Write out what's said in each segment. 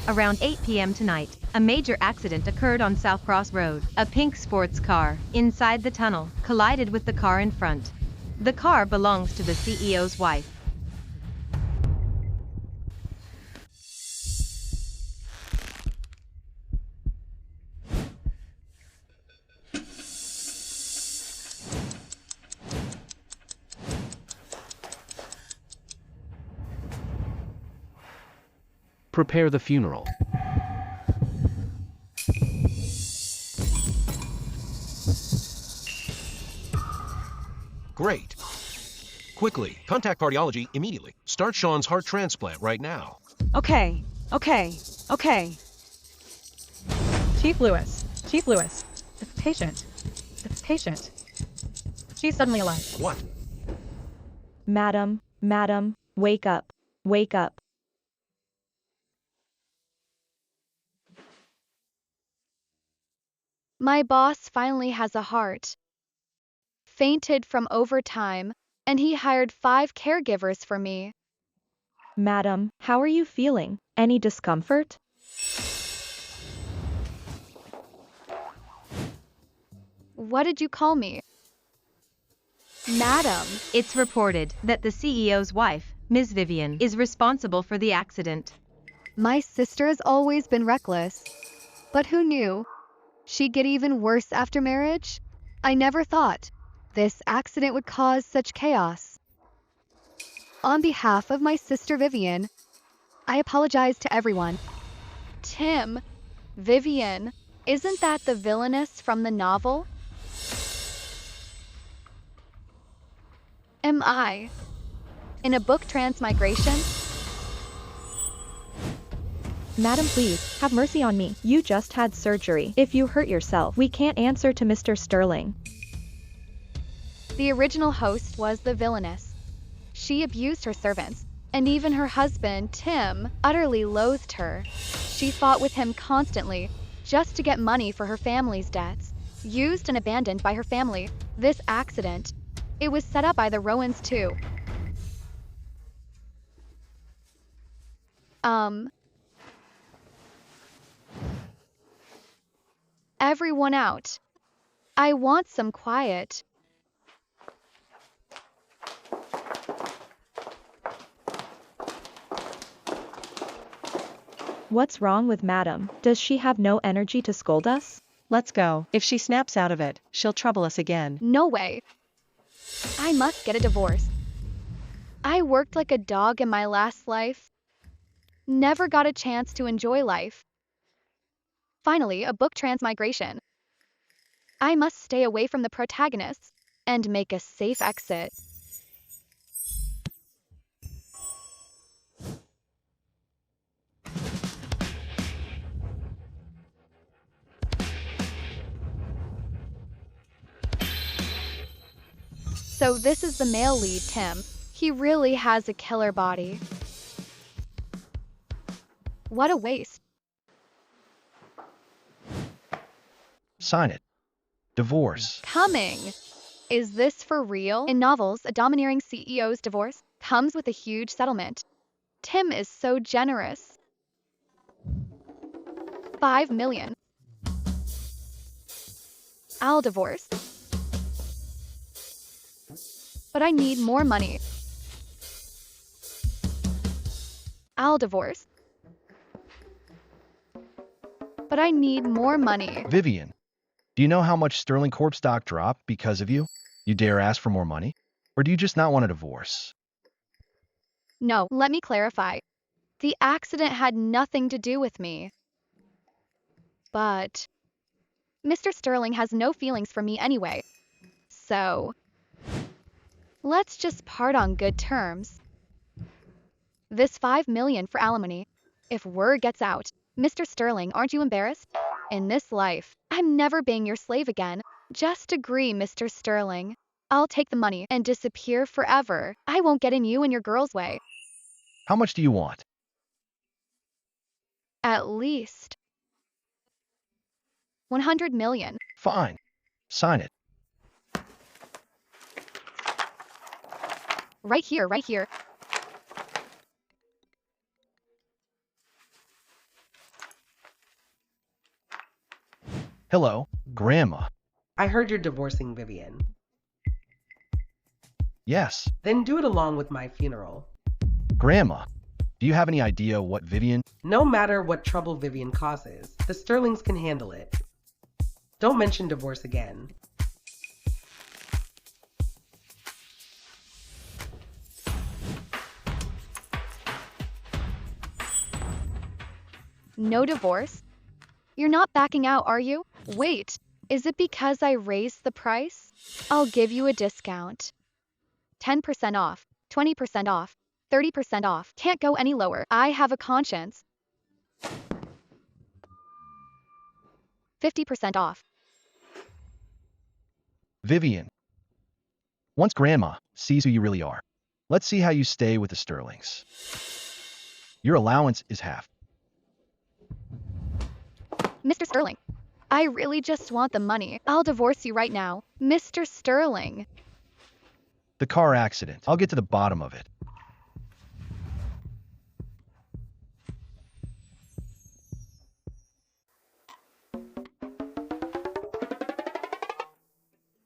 Around 8 p.m. tonight, a major accident occurred on South Cross Road. A pink sports car, inside the tunnel, collided with the car in front. The car belongs to the CEO's wife. Prepare the funeral. Great. Quickly, contact cardiology immediately. Start Sean's heart transplant right now. Okay. Chief Lewis, the patient. She's suddenly alive. What? Madam, wake up. My boss finally has a heart. Fainted from overtime, and he hired 5 caregivers for me. Madam, how are you feeling? Any discomfort? What did you call me? Madam. It's reported that the CEO's wife, Ms. Vivian, is responsible for the accident. My sister has always been reckless. But who knew? She'd get even worse after marriage? I never thought this accident would cause such chaos. On behalf of my sister Vivian, I apologize to everyone. Tim, Vivian, isn't that the villainess from the novel? Am I in a book transmigration? Madam, please, have mercy on me. You just had surgery. If you hurt yourself, we can't answer to Mr. Sterling. The original host was the villainess. She abused her servants, and even her husband, Tim, utterly loathed her. She fought with him constantly, just to get money for her family's debts. Used and abandoned by her family, this accident, it was set up by the Rowans too. Everyone out. I want some quiet. What's wrong with Madam? Does she have no energy to scold us? Let's go. If she snaps out of it, she'll trouble us again. No way. I must get a divorce. I worked like a dog in my last life. Never got a chance to enjoy life. Finally, a book transmigration. I must stay away from the protagonists and make a safe exit. So this is the male lead, Tim. He really has a killer body. What a waste. Sign it. Divorce. Coming. Is this for real? In novels, a domineering CEO's divorce comes with a huge settlement. Tim is so generous. 5 million. I'll divorce. But I need more money. I'll divorce. But I need more money. Vivian, do you know how much Sterling Corp stock dropped because of you? You dare ask for more money? Or do you just not want a divorce? No, let me clarify. The accident had nothing to do with me. But Mr. Sterling has no feelings for me anyway. So let's just part on good terms. This 5 million for alimony. If word gets out, Mr. Sterling, aren't you embarrassed? In this life, I'm never being your slave again. Just agree, Mr. Sterling. I'll take the money and disappear forever. I won't get in you and your girl's way. How much do you want? At least 100 million. Fine. Sign it. Right here, right here. Hello, Grandma. I heard you're divorcing Vivian. Yes, Then do it along with my funeral. Grandma. Do you have any idea what Vivian? No matter what trouble Vivian causes, the Sterlings can handle it. Don't mention divorce again. No divorce? You're not backing out, are you? Wait, is it because I raised the price? I'll give you a discount. 10% off, 20% off, 30% off. Can't go any lower. I have a conscience. 50% off. Vivian. Once Grandma sees who you really are, let's see how you stay with the Sterlings. Your allowance is half. Mr. Sterling, I really just want the money. I'll divorce you right now. Mr. Sterling. The car accident. I'll get to the bottom of it.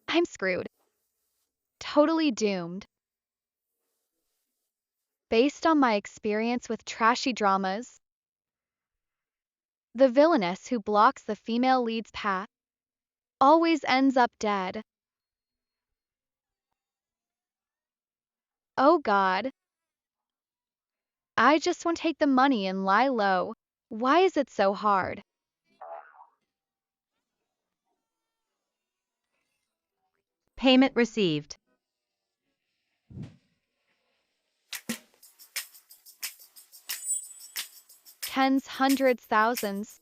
I'm screwed. Totally doomed. Based on my experience with trashy dramas, the villainess who blocks the female lead's path always ends up dead. Oh God. I just want to take the money and lie low. Why is it so hard? Payment received. Tens, hundreds, thousands.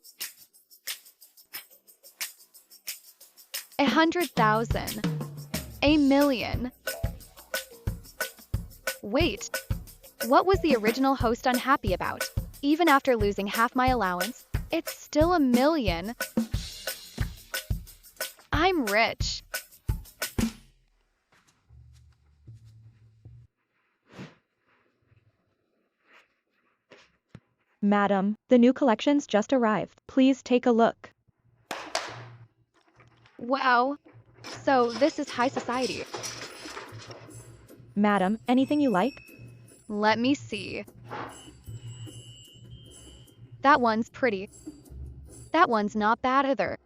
100,000. 1,000,000. Wait, what was the original host unhappy about? Even after losing half my allowance, it's still 1,000,000. I'm rich. Madam, the new collections just arrived. Please take a look. Wow. So this is high society. Madam, anything you like? Let me see. That one's pretty. That one's not bad either.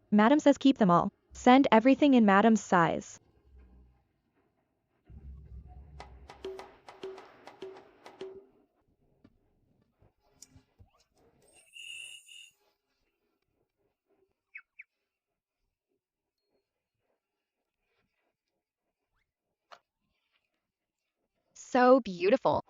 Madam says keep them all. Send everything in Madam's size. So beautiful.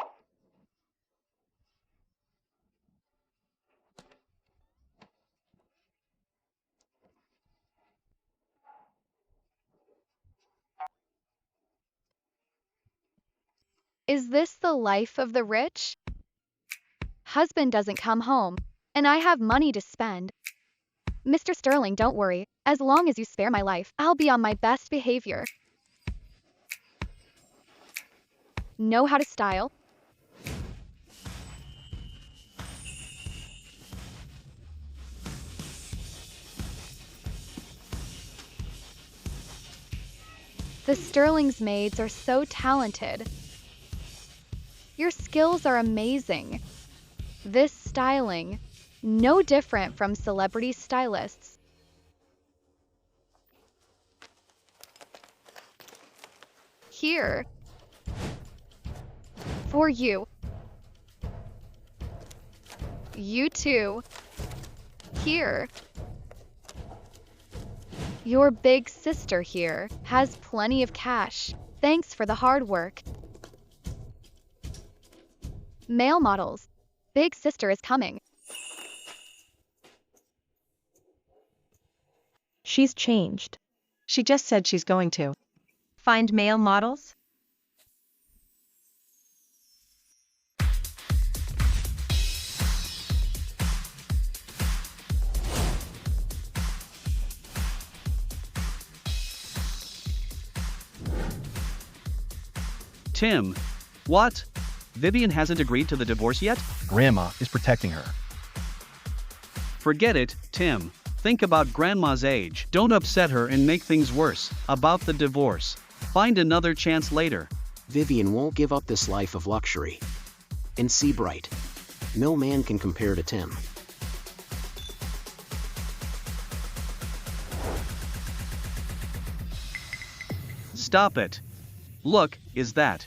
Is this the life of the rich? Husband doesn't come home, and I have money to spend. Mr. Sterling, don't worry. As long as you spare my life, I'll be on my best behavior. Know how to style? The Sterling's maids are so talented. Your skills are amazing. This styling, no different from celebrity stylists. Here. For you. You too. Here. Your big sister here has plenty of cash. Thanks for the hard work. Male models. Big sister is coming. She's changed. She just said she's going to. Find male models? Tim, what? Vivian hasn't agreed to the divorce yet? Grandma is protecting her. Forget it, Tim. Think about grandma's age. Don't upset her and make things worse. About the divorce. Find another chance later. Vivian won't give up this life of luxury. And see bright. No man can compare to Tim. Stop it. Look, is that?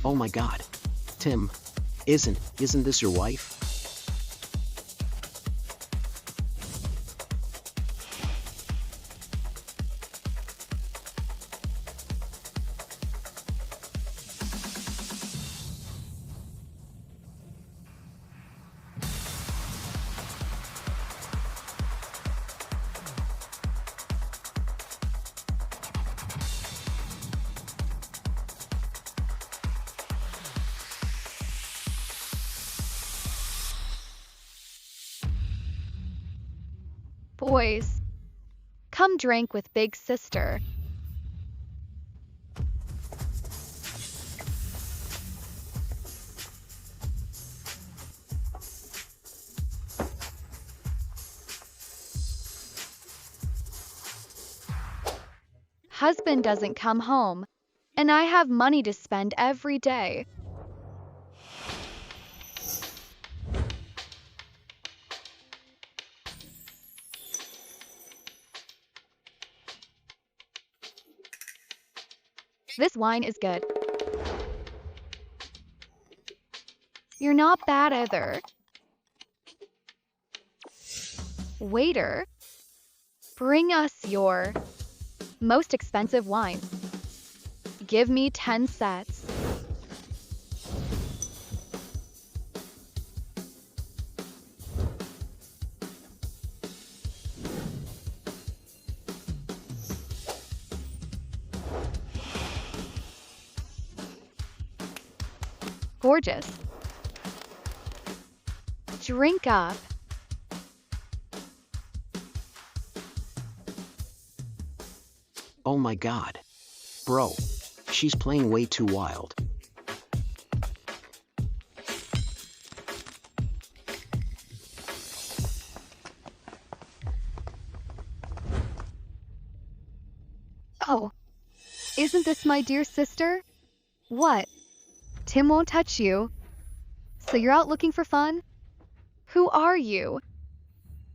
Oh my God. Tim, isn't this your wife? Boys, come drink with big sister. Husband doesn't come home, and I have money to spend every day. This wine is good. You're not bad either. Waiter, bring us your most expensive wine. Give me 10 sets. Gorgeous. Drink up. Oh my God. Bro, she's playing way too wild. Oh, isn't this my dear sister? What? Tim won't touch you. So you're out looking for fun? Who are you?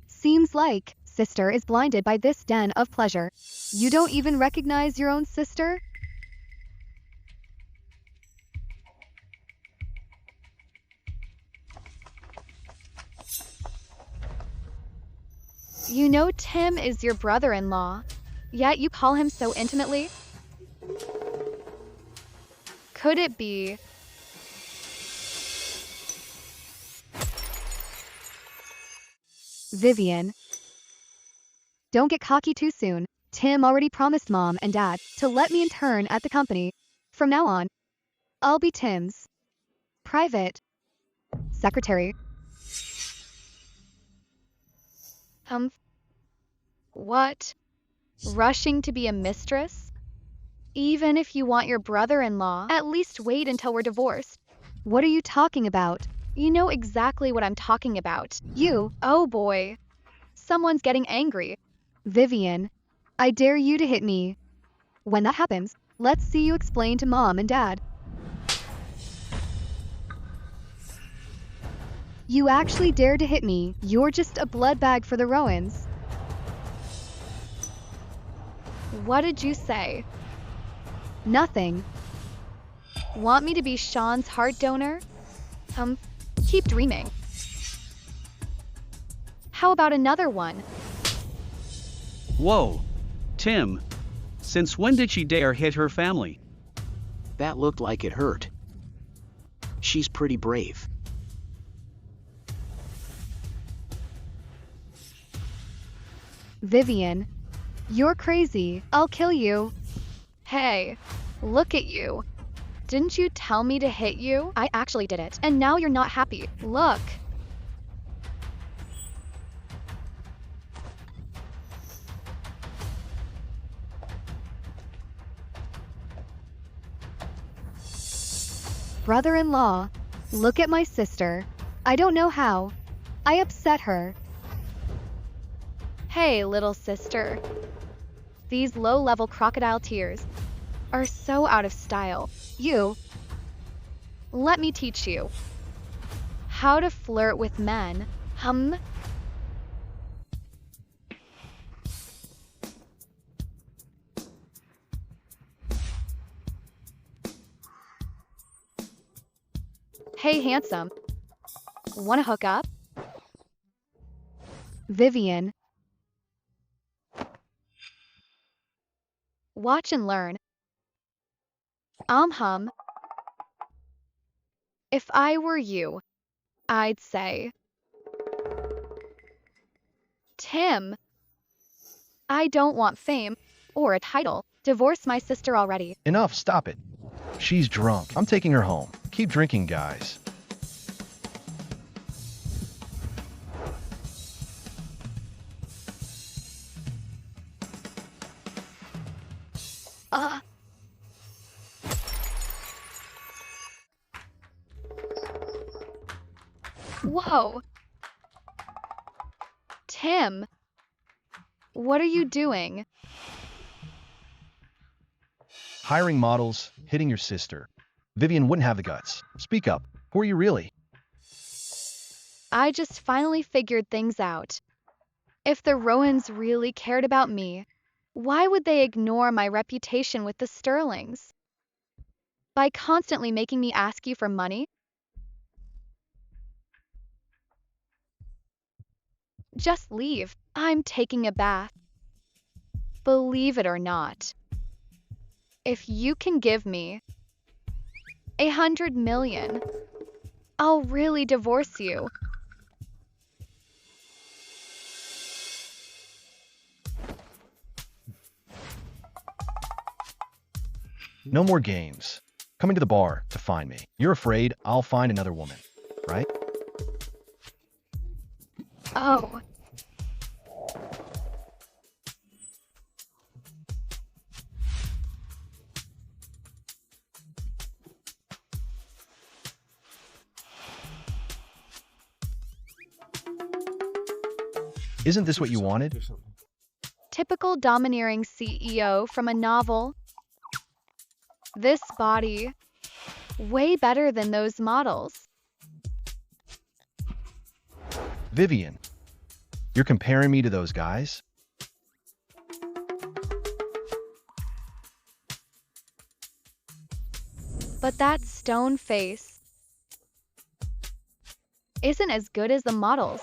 Seems like sister is blinded by this den of pleasure. You don't even recognize your own sister? You know Tim is your brother-in-law, yet you call him so intimately? Could it be? Vivian. Don't get cocky too soon. Tim already promised Mom and Dad to let me intern at the company. From now on, I'll be Tim's private secretary. What? Rushing to be a mistress? Even if you want your brother-in-law, at least wait until we're divorced. What are you talking about? You know exactly what I'm talking about. You, oh boy. Someone's getting angry. Vivian, I dare you to hit me. When that happens, let's see you explain to Mom and Dad. You actually dared to hit me. You're just a blood bag for the Rowans. What did you say? Nothing. Want me to be Sean's heart donor? Keep dreaming. How about another one? Whoa. Tim. Since when did she dare hit her family? That looked like it hurt. She's pretty brave. Vivian, you're crazy. I'll kill you. Hey, look at you. Didn't you tell me to hit you? I actually did it, and now you're not happy. Look. Brother-in-law, look at my sister. I don't know how. I upset her. Hey, little sister. These low-level crocodile tears are so out of style. Let me teach you how to flirt with men. Hey, handsome. Wanna hook up? Vivian. Watch and learn. If I were you, I'd say, Tim, I don't want fame or a title. Divorce my sister already. Enough, stop it. She's drunk. I'm taking her home. Keep drinking, guys. Whoa. Tim, what are you doing? Hiring models, hitting your sister. Vivian wouldn't have the guts. Speak up. Who are you really? I just finally figured things out. If the Rowans really cared about me, why would they ignore my reputation with the Sterlings? By constantly making me ask you for money? Just leave. I'm taking a bath. Believe it or not, if you can give me 100 million, I'll really divorce you. No more games. Coming to the bar to find me. You're afraid I'll find another woman, right? Oh. Isn't this what you wanted? Typical domineering CEO from a novel. This body, way better than those models. Vivian, you're comparing me to those guys? But that stone face isn't as good as the models.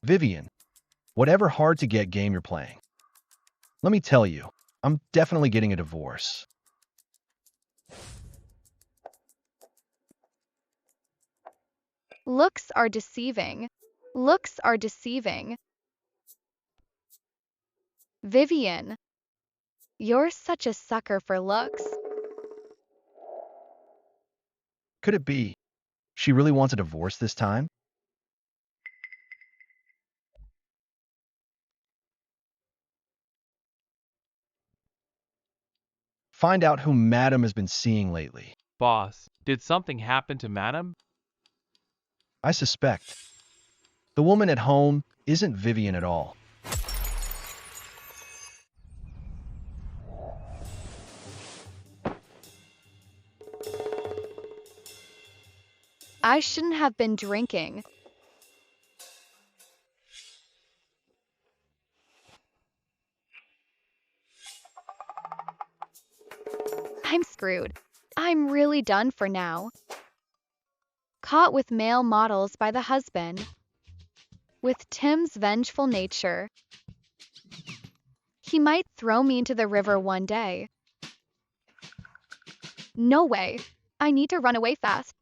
Vivian, whatever hard-to-get game you're playing, let me tell you, I'm definitely getting a divorce. Looks are deceiving. Looks are deceiving. Vivian, you're such a sucker for looks. Could it be she really wants a divorce this time? Find out who Madam has been seeing lately. Boss, did something happen to Madam? I suspect. The woman at home isn't Vivian at all. I shouldn't have been drinking. I'm screwed. I'm really done for now. Caught with male models by the husband. With Tim's vengeful nature. He might throw me into the river one day. No way. I need to run away fast.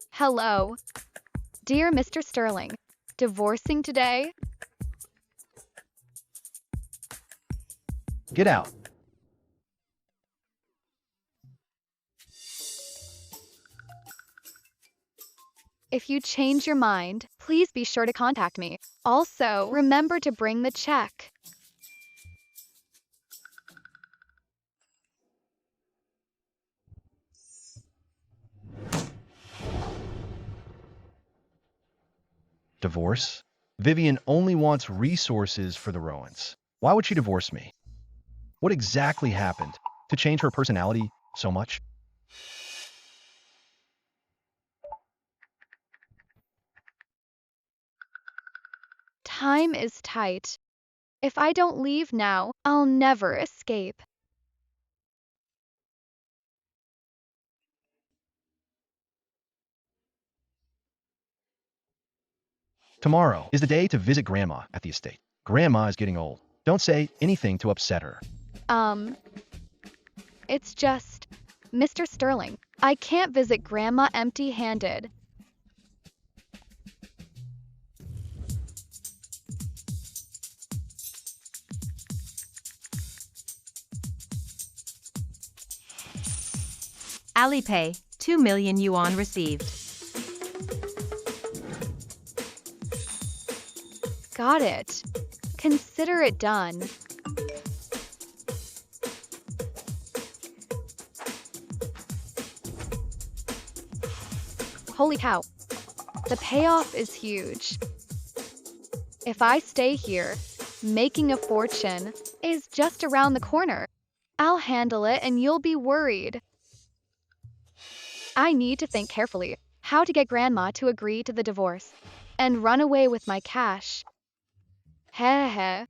Hello. Dear Mr. Sterling, divorcing today? Get out. If you change your mind, please be sure to contact me. Also, remember to bring the check. Divorce? Vivian only wants resources for the Rowans. Why would she divorce me? What exactly happened to change her personality so much? Time is tight. If I don't leave now, I'll never escape. Tomorrow is the day to visit Grandma at the estate. Grandma is getting old. Don't say anything to upset her. It's just, Mr. Sterling, I can't visit Grandma empty-handed. Alipay, 2 million yuan received. Got it. Consider it done. Holy cow. The payoff is huge. If I stay here, making a fortune is just around the corner. I'll handle it and you'll be worried. I need to think carefully how to get Grandma to agree to the divorce and run away with my cash. Heh.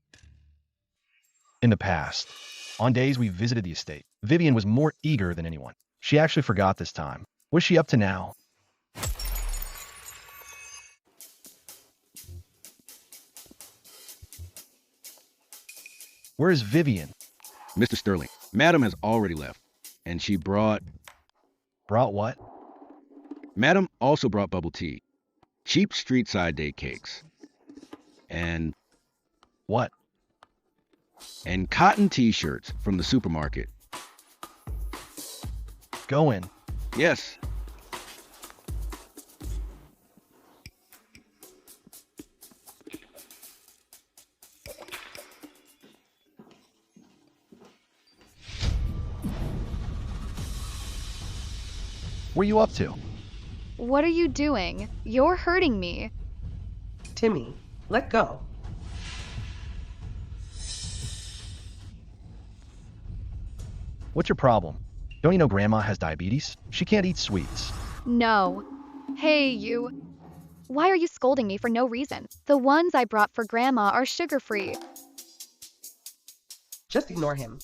In the past, on days we visited the estate, Vivian was more eager than anyone. She actually forgot this time. What's she up to now? Where is Vivian? Mr. Sterling, Madam has already left, and she brought... Brought what? Madam also brought bubble tea, cheap street-side date cakes, and... What? And cotton t-shirts from the supermarket. Go in. Yes. Where are you up to? What are you doing? You're hurting me. Timmy, let go. What's your problem? Don't you know Grandma has diabetes? She can't eat sweets. No. Hey, you. Why are you scolding me for no reason? The ones I brought for Grandma are sugar-free. Just ignore him.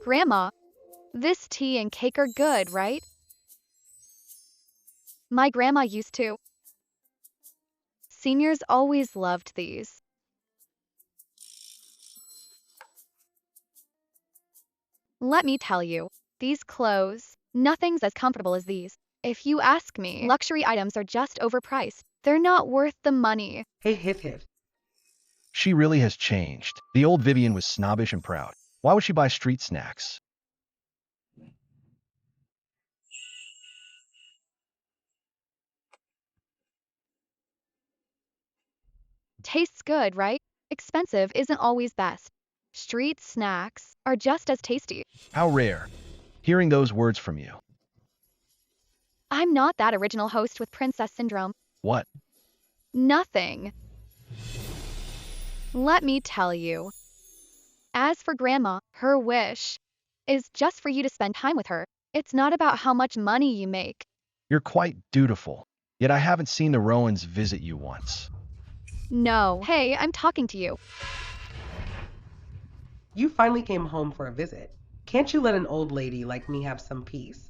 Grandma, this tea and cake are good, right? My grandma used to. Seniors always loved these. Let me tell you, these clothes, nothing's as comfortable as these. If you ask me, luxury items are just overpriced. They're not worth the money. Hey, hit. She really has changed. The old Vivian was snobbish and proud. Why would she buy street snacks? Tastes good, right? Expensive isn't always best. Street snacks are just as tasty. How rare. Hearing those words from you. I'm not that original host with princess syndrome. What? Nothing. Let me tell you. As for Grandma, her wish is just for you to spend time with her. It's not about how much money you make. You're quite dutiful. Yet I haven't seen the Rowans visit you once. No. Hey, I'm talking to you. You finally came home for a visit. Can't you let an old lady like me have some peace?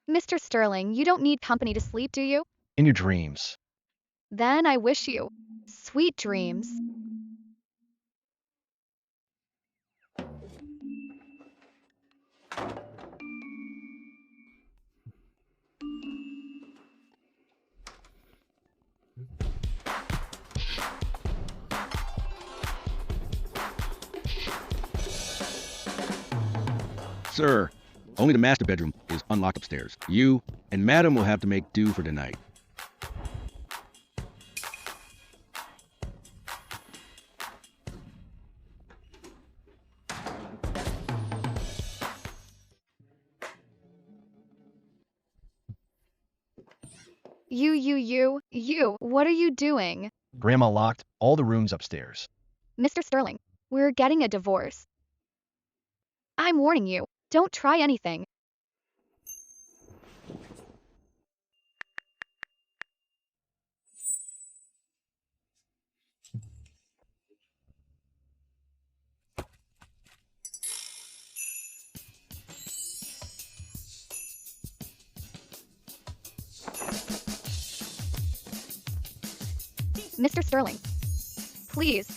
Mr. Sterling, you don't need company to sleep, do you? In your dreams. Then I wish you sweet dreams. Sir, only the master bedroom is unlocked upstairs. You and Madam will have to make do for tonight. You, what are you doing? Grandma locked all the rooms upstairs. Mr. Sterling, we're getting a divorce. I'm warning you, don't try anything. Mr. Sterling, please.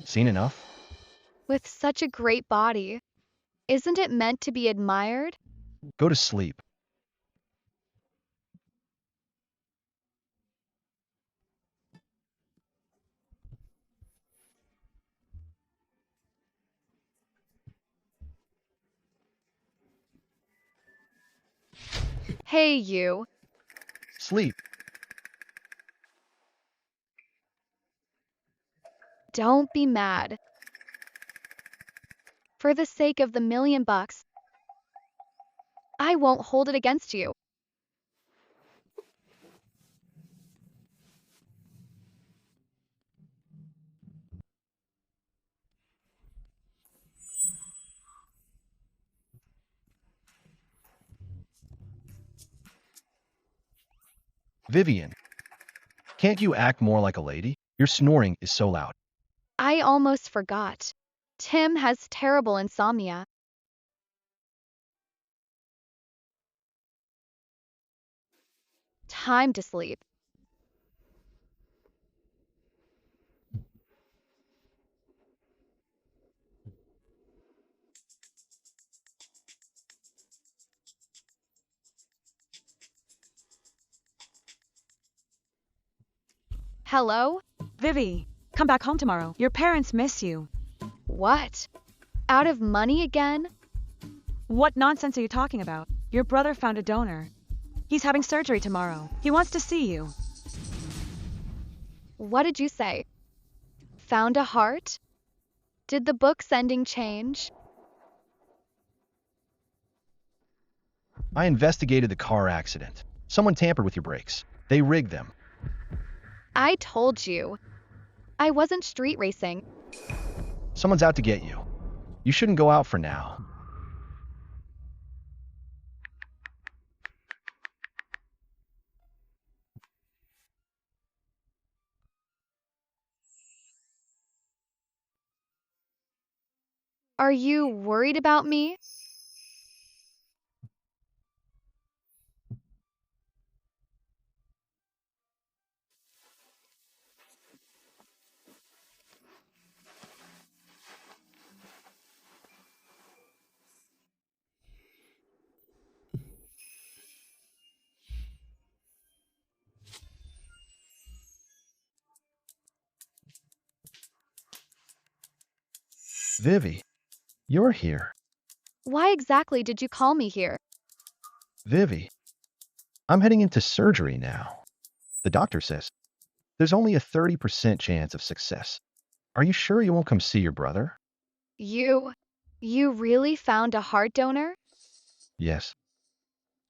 Seen enough? With such a great body, isn't it meant to be admired? Go to sleep. Hey, you. Sleep. Don't be mad. For the sake of the $1,000,000, I won't hold it against you. Vivian, can't you act more like a lady? Your snoring is so loud. I almost forgot. Tim has terrible insomnia. Time to sleep. Hello? Vivi, come back home tomorrow. Your parents miss you. What? Out of money again? What nonsense are you talking about? Your brother found a donor. He's having surgery tomorrow. He wants to see you. What did you say? Found a heart? Did the book's ending change? I investigated the car accident. Someone tampered with your brakes. They rigged them. I told you. I wasn't street racing. Someone's out to get you. You shouldn't go out for now. Are you worried about me? Vivi, you're here. Why exactly did you call me here? Vivi, I'm heading into surgery now. The doctor says there's only a 30% chance of success. Are you sure you won't come see your brother? You really found a heart donor? Yes.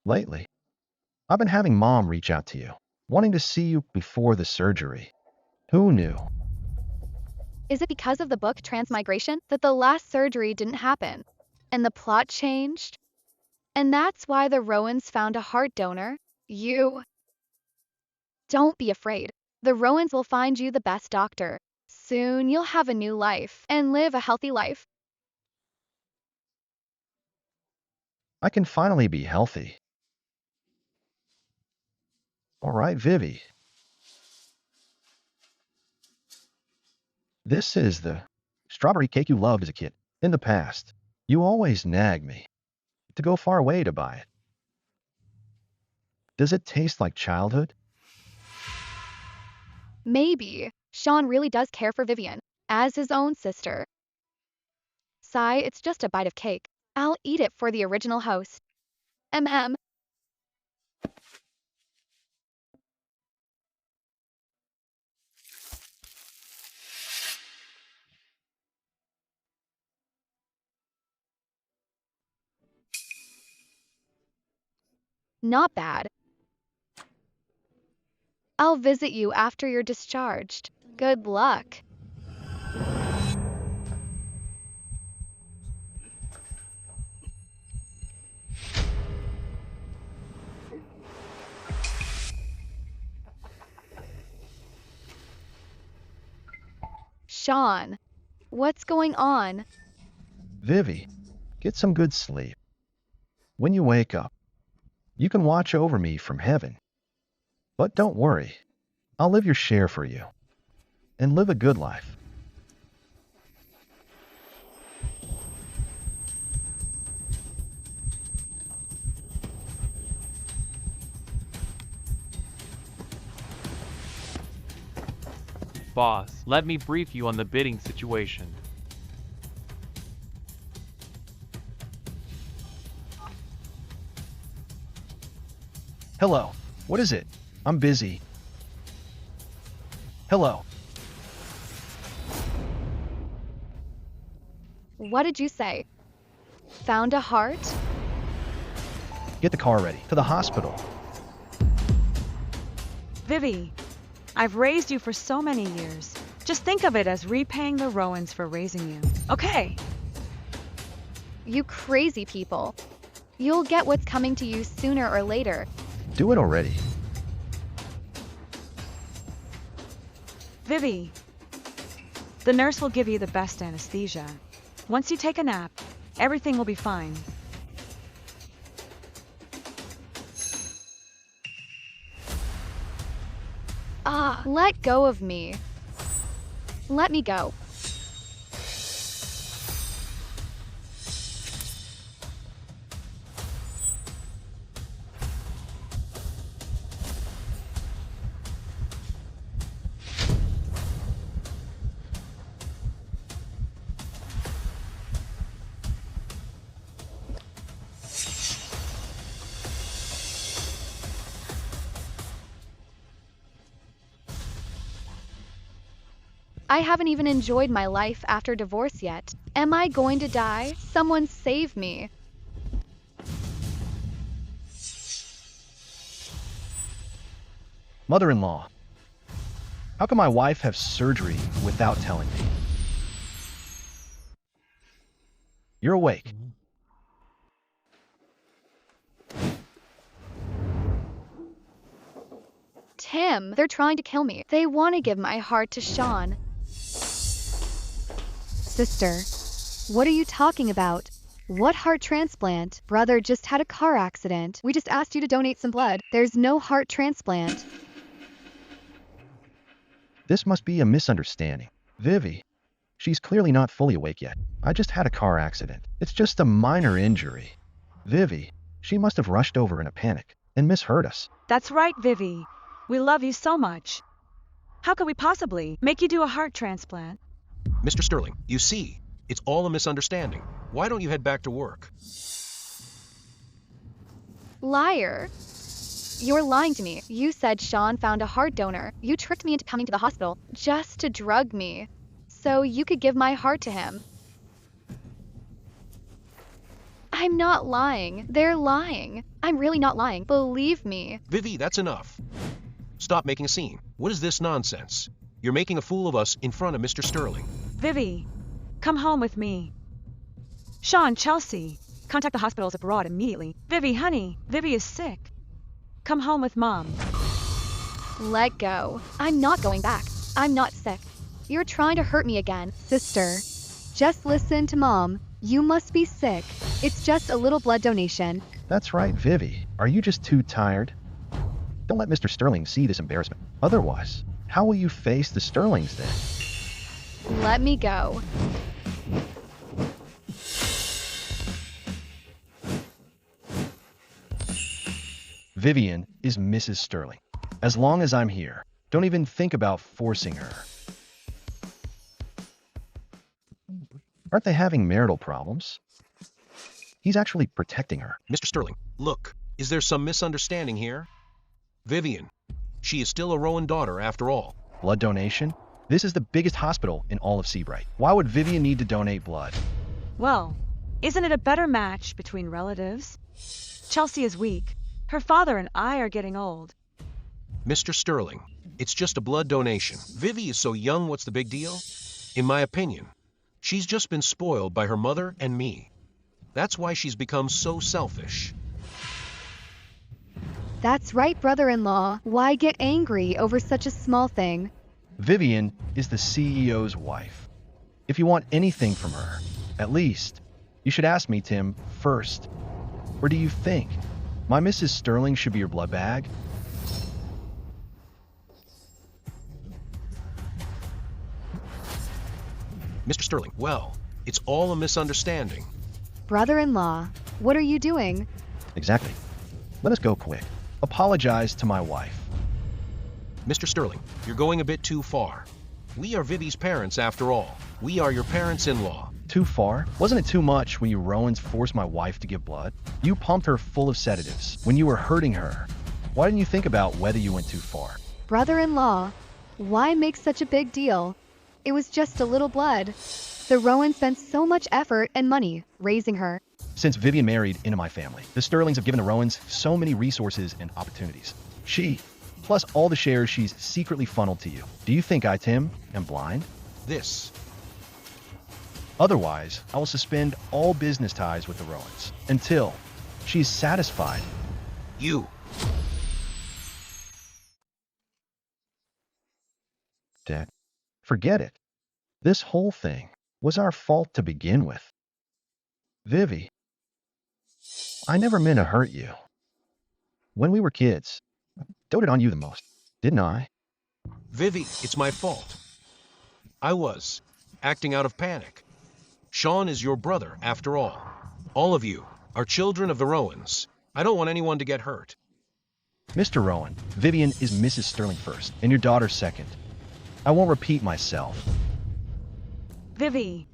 Lately, I've been having Mom reach out to you, wanting to see you before the surgery. Who knew? Is it because of the book Transmigration that the last surgery didn't happen? And the plot changed? And that's why the Rowans found a heart donor? Don't be afraid. The Rowans will find you the best doctor. Soon you'll have a new life and live a healthy life. I can finally be healthy. All right, Vivi. This is the strawberry cake you loved as a kid. In the past, you always nagged me to go far away to buy it. Does it taste like childhood? Maybe. Sean really does care for Vivian, as his own sister. Sigh, it's just a bite of cake. I'll eat it for the original host. MM. Not bad. I'll visit you after you're discharged. Good luck. Sean, what's going on? Vivi, get some good sleep. When you wake up, you can watch over me from heaven. But don't worry, I'll live your share for you. And live a good life. Boss, let me brief you on the bidding situation. Hello, what is it? I'm busy. Hello. What did you say? Found a heart? Get the car ready. To the hospital. Vivi, I've raised you for so many years. Just think of it as repaying the Rowans for raising you. Okay. You crazy people. You'll get what's coming to you sooner or later. Do it already. Vivi, the nurse will give you the best anesthesia. Once you take a nap, everything will be fine. Ah, let go of me. Let me go. I haven't even enjoyed my life after divorce yet. Am I going to die? Someone save me. Mother-in-law, how can my wife have surgery without telling me? You're awake. Tim, they're trying to kill me. They want to give my heart to Sean. Sister, what are you talking about? What heart transplant? Brother just had a car accident. We just asked you to donate some blood. There's no heart transplant. This must be a misunderstanding. Vivi, she's clearly not fully awake yet. I just had a car accident. It's just a minor injury. Vivi, she must have rushed over in a panic and misheard us. That's right, Vivi. We love you so much. How could we possibly make you do a heart transplant? Mr. Sterling, you see, it's all a misunderstanding. Why don't you head back to work? Liar. You're lying to me. You said Sean found a heart donor. You tricked me into coming to the hospital just to drug me, so you could give my heart to him. I'm not lying. They're lying. I'm really not lying. Believe me. Vivi, that's enough. Stop making a scene. What is this nonsense? You're making a fool of us in front of Mr. Sterling. Vivi, come home with me. Sean, Chelsea, contact the hospitals abroad immediately. Vivi, honey, Vivi is sick. Come home with Mom. Let go. I'm not going back. I'm not sick. You're trying to hurt me again. Sister, just listen to Mom. You must be sick. It's just a little blood donation. That's right, Vivi. Are you just too tired? Don't let Mr. Sterling see this embarrassment. Otherwise, how will you face the Sterlings then? Let me go. Vivian is Mrs. Sterling. As long as I'm here, don't even think about forcing her. Aren't they having marital problems? He's actually protecting her. Mr. Sterling, look, is there some misunderstanding here? Vivian, she is still a Rowan daughter after all. Blood donation? This is the biggest hospital in all of Seabright. Why would Vivian need to donate blood? Well, isn't it a better match between relatives? Chelsea is weak. Her father and I are getting old. Mr. Sterling, it's just a blood donation. Vivi is so young, what's the big deal? In my opinion, she's just been spoiled by her mother and me. That's why she's become so selfish. That's right, brother-in-law. Why get angry over such a small thing? Vivian is the CEO's wife. If you want anything from her, at least, you should ask me, Tim, first. Or do you think my Mrs. Sterling should be your blood bag? Mr. Sterling, well, it's all a misunderstanding. Brother-in-law, what are you doing? Exactly. Let us go quick. Apologize to my wife. Mr. Sterling, you're going a bit too far. We are Vivi's parents after all. We are your parents-in-law. Too far? Wasn't it too much when you Rowans forced my wife to give blood? You pumped her full of sedatives when you were hurting her. Why didn't you think about whether you went too far? Brother-in-law, why make such a big deal? It was just a little blood. The Rowans spent so much effort and money raising her. Since Vivian married into my family, the Sterlings have given the Rowans so many resources and opportunities. She, plus all the shares she's secretly funneled to you. Do you think I, Tim, am blind? This. Otherwise, I will suspend all business ties with the Rowans until she's satisfied. You. Dad, forget it. This whole thing was our fault to begin with. Vivi, I never meant to hurt you. When we were kids, I doted on you the most, didn't I? Vivi, it's my fault. I was acting out of panic. Sean is your brother, after all. All of you are children of the Rowans. I don't want anyone to get hurt. Mr. Rowan, Vivian is Mrs. Sterling first, and your daughter second. I won't repeat myself. Vivi,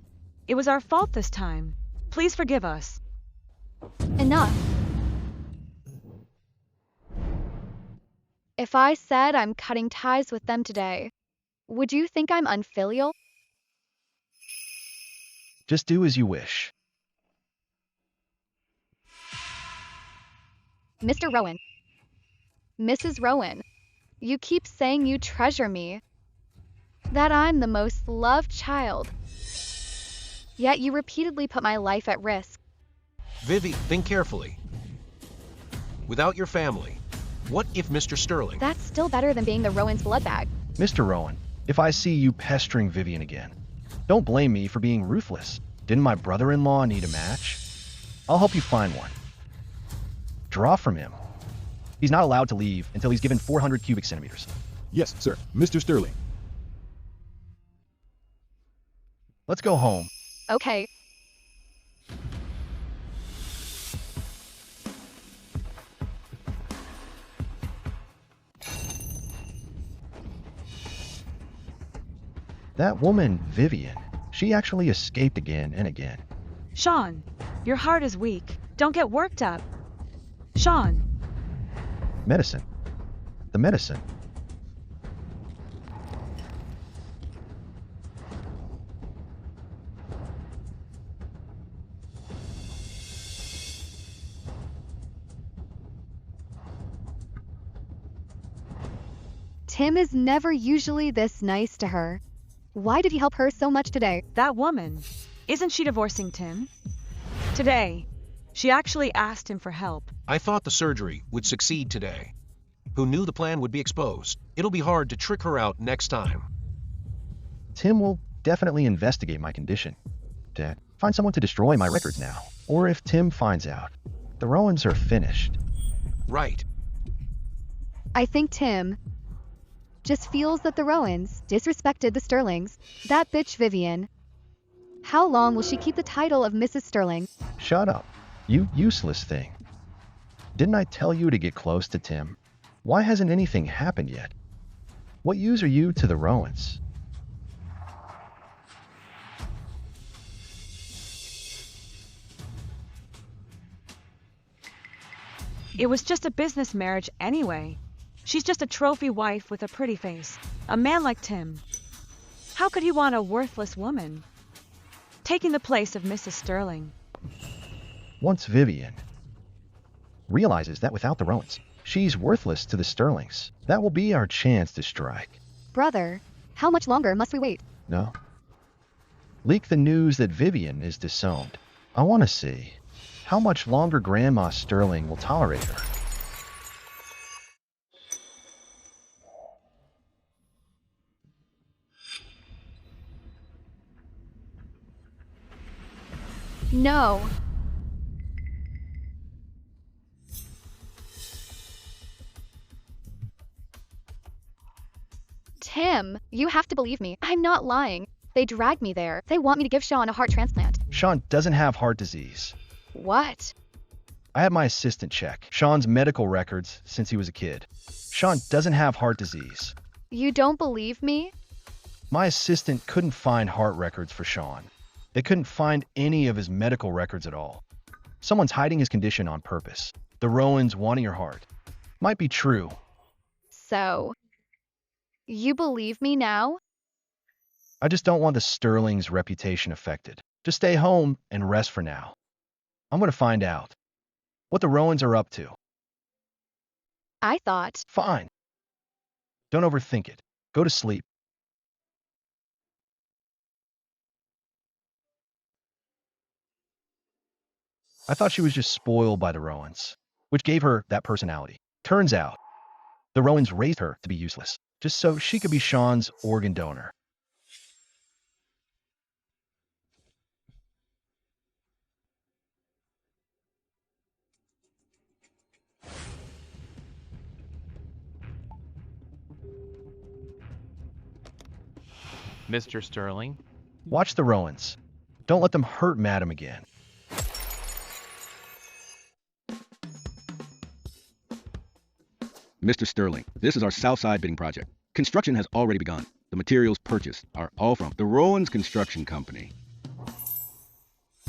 it was our fault this time. Please forgive us. Enough. If I said I'm cutting ties with them today, would you think I'm unfilial? Just do as you wish. Mr. Rowan. Mrs. Rowan, you keep saying you treasure me, that I'm the most loved child. Yet you repeatedly put my life at risk. Vivi, think carefully. Without your family, what if Mr. Sterling? That's still better than being the Rowan's blood bag. Mr. Rowan, if I see you pestering Vivian again, don't blame me for being ruthless. Didn't my brother-in-law need a match? I'll help you find one. Draw from him. He's not allowed to leave until he's given 400 cubic centimeters. Yes, sir. Mr. Sterling. Let's go home. Okay. That woman, Vivian, she actually escaped again and again. Sean, your heart is weak. Don't get worked up. Sean. Medicine. The medicine. Tim is never usually this nice to her. Why did he help her so much today? That woman, isn't she divorcing Tim? Today, she actually asked him for help. I thought the surgery would succeed today. Who knew the plan would be exposed? It'll be hard to trick her out next time. Tim will definitely investigate my condition. Dad, find someone to destroy my records now. Or if Tim finds out, the Rowans are finished. Right. I think Tim just feels that the Rowans disrespected the Sterlings. That bitch Vivian. How long will she keep the title of Mrs. Sterling? Shut up, you useless thing. Didn't I tell you to get close to Tim? Why hasn't anything happened yet? What use are you to the Rowans? It was just a business marriage anyway. She's just a trophy wife with a pretty face. A man like Tim. How could he want a worthless woman? Taking the place of Mrs. Sterling. Once Vivian realizes that without the Rowans, she's worthless to the Sterlings, that will be our chance to strike. Brother, how much longer must we wait? No? Leak the news that Vivian is disowned. I want to see how much longer Grandma Sterling will tolerate her. No. Tim, you have to believe me. I'm not lying. They dragged me there. They want me to give Sean a heart transplant. Sean doesn't have heart disease. What? I had my assistant check Sean's medical records since he was a kid. Sean doesn't have heart disease. You don't believe me? My assistant couldn't find heart records for Sean. They couldn't find any of his medical records at all. Someone's hiding his condition on purpose. The Rowans wanting your heart. Might be true. So, you believe me now? I just don't want the Sterling's reputation affected. Just stay home and rest for now. I'm going to find out what the Rowans are up to. I thought. Fine. Don't overthink it. Go to sleep. I thought she was just spoiled by the Rowans, which gave her that personality. Turns out, the Rowans raised her to be useless, just so she could be Sean's organ donor. Mr. Sterling? Watch the Rowans. Don't let them hurt Madam again. Mr. Sterling, this is our Southside bidding project. Construction has already begun. The materials purchased are all from the Rowans Construction Company.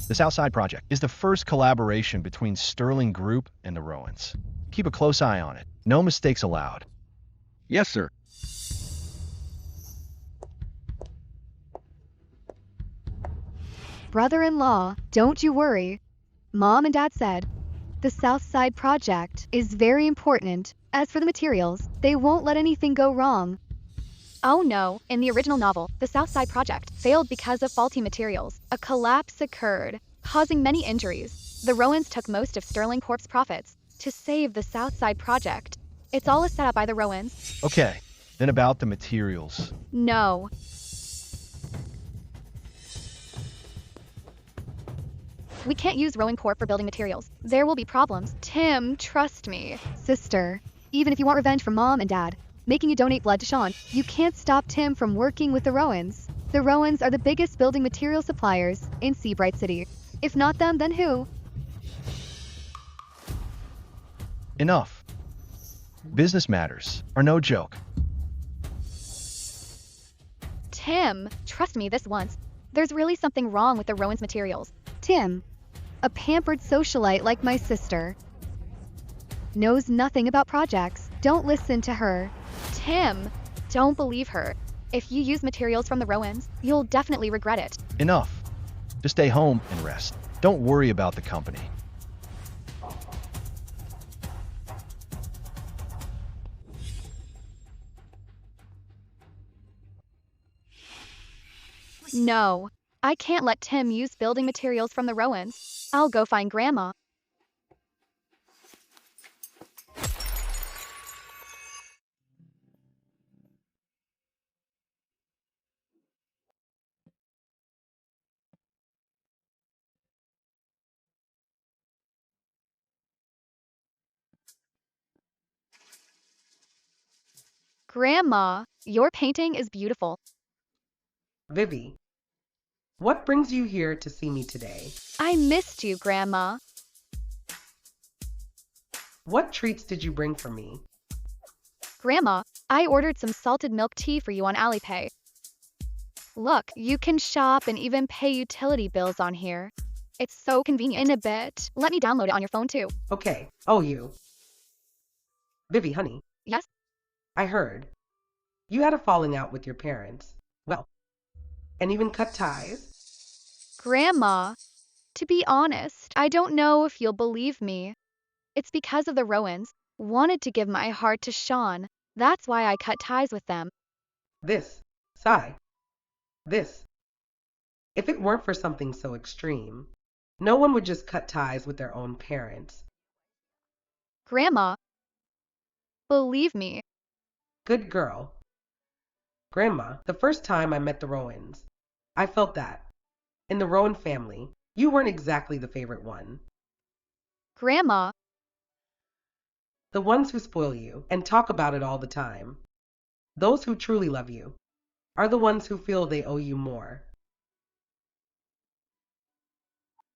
The Southside project is the first collaboration between Sterling Group and the Rowans. Keep a close eye on it. No mistakes allowed. Yes, sir. Brother-in-law, don't you worry. Mom and Dad said, the Southside project is very important. As for the materials, they won't let anything go wrong. Oh no, in the original novel, the Southside project failed because of faulty materials. A collapse occurred, causing many injuries. The Rowans took most of Sterling Corp's profits to save the Southside project. It's all a setup by the Rowans. Okay, then about the materials. No. We can't use Rowan Corp for building materials. There will be problems. Tim, trust me. Sister, even if you want revenge from Mom and Dad, making you donate blood to Sean, you can't stop Tim from working with the Rowans. The Rowans are the biggest building material suppliers in Seabright City. If not them, then who? Enough. Business matters are no joke. Tim, trust me this once. There's really something wrong with the Rowans materials. Tim, a pampered socialite like my sister, knows nothing about projects. Don't listen to her. Tim, don't believe her. If you use materials from the Rowans, you'll definitely regret it. Enough. Just stay home and rest. Don't worry about the company. No, I can't let Tim use building materials from the Rowans. I'll go find Grandma. Grandma, your painting is beautiful. Vivi, what brings you here to see me today? I missed you, Grandma. What treats did you bring for me? Grandma, I ordered some salted milk tea for you on Alipay. Look, you can shop and even pay utility bills on here. It's so convenient. In a bit, let me download it on your phone too. Okay. Oh, you. Vivi, honey. Yes? I heard. You had a falling out with your parents. Well, and even cut ties? Grandma, to be honest, I don't know if you'll believe me. It's because of the Rowans. Wanted to give my heart to Sean. That's why I cut ties with them. This. Sigh. This. If it weren't for something so extreme, no one would just cut ties with their own parents. Grandma, believe me. Good girl. Grandma, the first time I met the Rowans, I felt that. In the Rowan family, you weren't exactly the favorite one. Grandma, The ones who spoil you and talk about it all the time. Those who truly love you are the ones who feel they owe you more.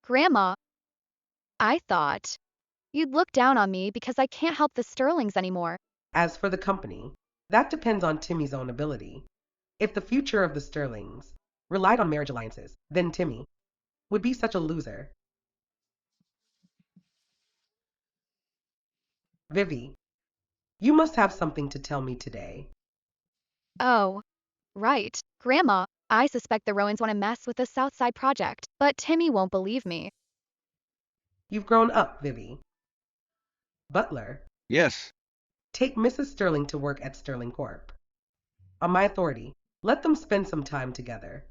Grandma, I thought you'd look down on me because I can't help the Sterlings anymore. As for the company, that depends on Timmy's own ability. If the future of the Sterlings relied on marriage alliances, then Timmy would be such a loser. Vivi, you must have something to tell me today. Oh, right. Grandma, I suspect the Rowans want to mess with the Southside project, but Timmy won't believe me. You've grown up, Vivi. Butler, Yes. take Mrs. Sterling to work at Sterling Corp. On my authority, let them spend some time together.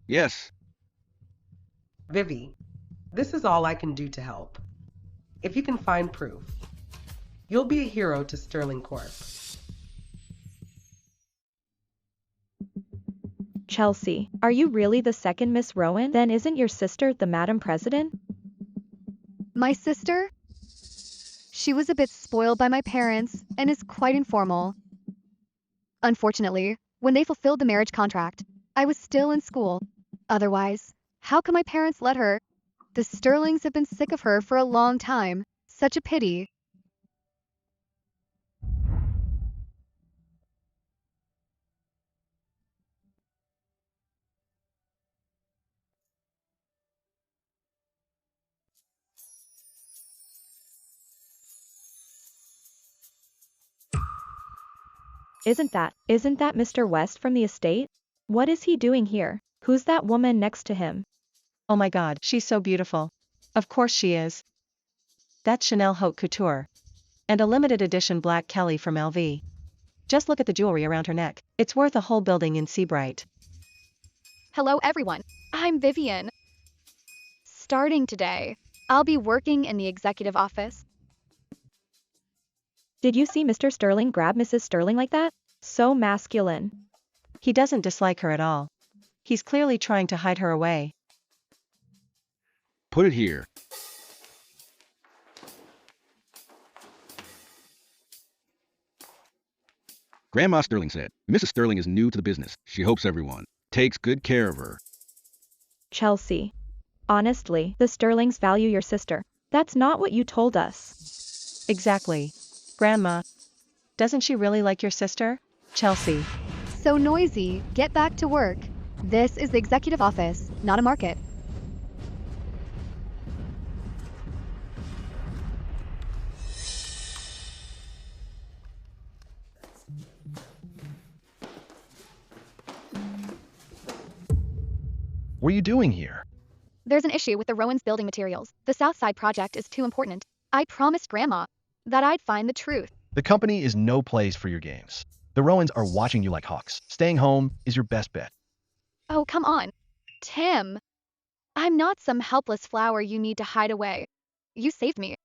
Yes. Vivi, this is all I can do to help. If you can find proof, you'll be a hero to Sterling Corp. Chelsea, are you really the second Miss Rowan? Then isn't your sister the Madam President? My sister? She was a bit spoiled by my parents and is quite informal. Unfortunately, when they fulfilled the marriage contract, I was still in school. Otherwise, how could my parents let her? The Sterlings have been sick of her for a long time. Such a pity. Isn't that Mr. West from the estate? What is he doing here? Who's that woman next to him? Oh my god, she's so beautiful. Of course she is. That's Chanel Haute Couture. And a limited edition black Kelly from LV. Just look at the jewelry around her neck. It's worth a whole building in Seabright. Hello everyone, I'm Vivian. Starting today, I'll be working in the executive office. Did you see Mr. Sterling grab Mrs. Sterling like that? So masculine. He doesn't dislike her at all. He's clearly trying to hide her away. Put it here. Grandma Sterling said, Mrs. Sterling is new to the business. She hopes everyone takes good care of her. Chelsea. Honestly, the Sterlings value your sister. That's not what you told us. Exactly. Grandma. Doesn't she really like your sister? Chelsea. So noisy, get back to work. This is the executive office, not a market. What are you doing here? There's an issue with the Rowans building materials. The Southside project is too important. I promised Grandma that I'd find the truth. The company is no place for your games. The Rowans are watching you like hawks. Staying home is your best bet. Oh, come on. Tim, I'm not some helpless flower you need to hide away. You saved me.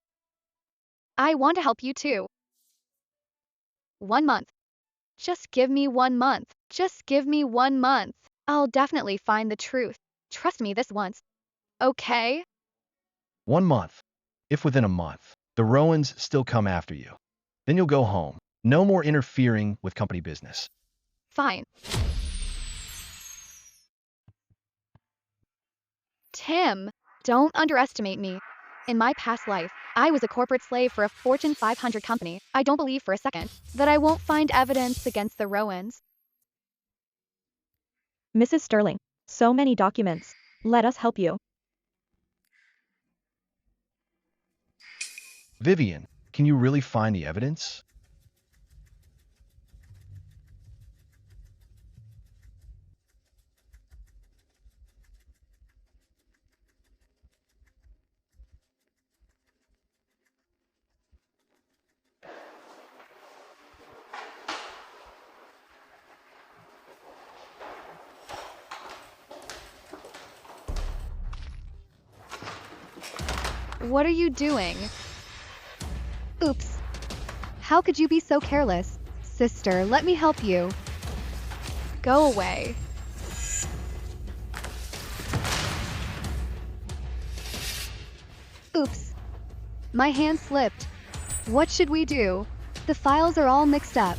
I want to help you too. 1 month. Just give me 1 month. Just give me 1 month. I'll definitely find the truth. Trust me this once. Okay? 1 month. If within a month, the Rowans still come after you, then you'll go home. No more interfering with company business. Fine. Tim, don't underestimate me. In my past life, I was a corporate slave for a Fortune 500 company. I don't believe for a second that I won't find evidence against the Rowans. Mrs. Sterling, so many documents. Let us help you. Vivian, can you really find the evidence? What are you doing? Oops. How could you be so careless? Sister, let me help you. Go away. Oops. My hand slipped. What should we do? The files are all mixed up.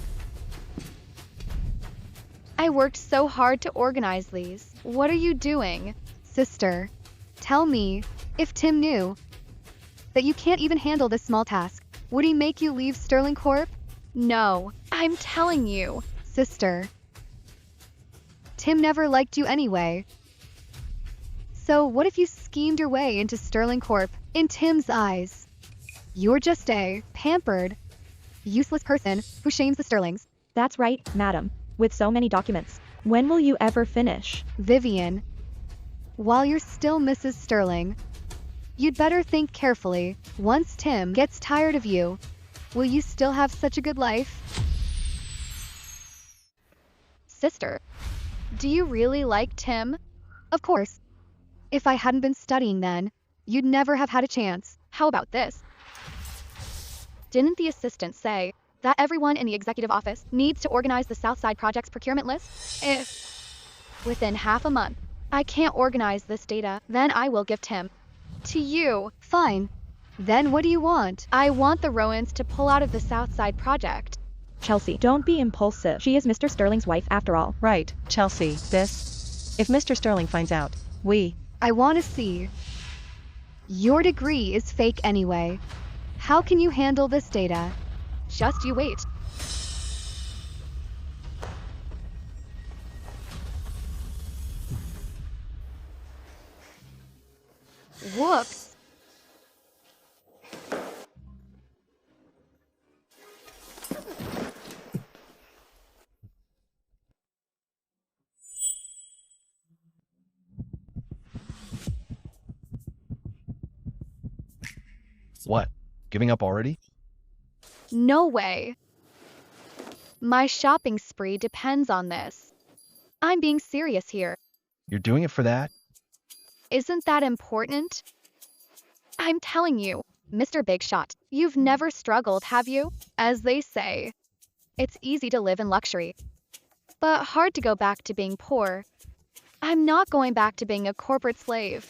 I worked so hard to organize these. What are you doing? Sister, tell me, if Tim knew that you can't even handle this small task, would he make you leave Sterling Corp? No, I'm telling you, sister. Tim never liked you anyway. So what if you schemed your way into Sterling Corp? In Tim's eyes, you're just a pampered, useless person who shames the Sterlings. That's right, madam. With so many documents. When will you ever finish? Vivian, while you're still Mrs. Sterling, you'd better think carefully. Once Tim gets tired of you, will you still have such a good life? Sister, do you really like Tim? Of course. If I hadn't been studying then, you'd never have had a chance. How about this? Didn't the assistant say that everyone in the executive office needs to organize the Southside Project's procurement list? If, within half a month, I can't organize this data, then I will gift him to you. Fine. Then what do you want? I want the Rowans to pull out of the Southside Project. Chelsea, don't be impulsive. She is Mr. Sterling's wife after all. Right, Chelsea, if Mr. Sterling finds out, I want to see. Your degree is fake anyway. How can you handle this data? Just you wait. Whoops. What? Giving up already? No way. My shopping spree depends on this. I'm being serious here. You're doing it for that? Isn't that important? I'm telling you, Mr. Big Shot, you've never struggled, have you? As they say, it's easy to live in luxury, but hard to go back to being poor. I'm not going back to being a corporate slave.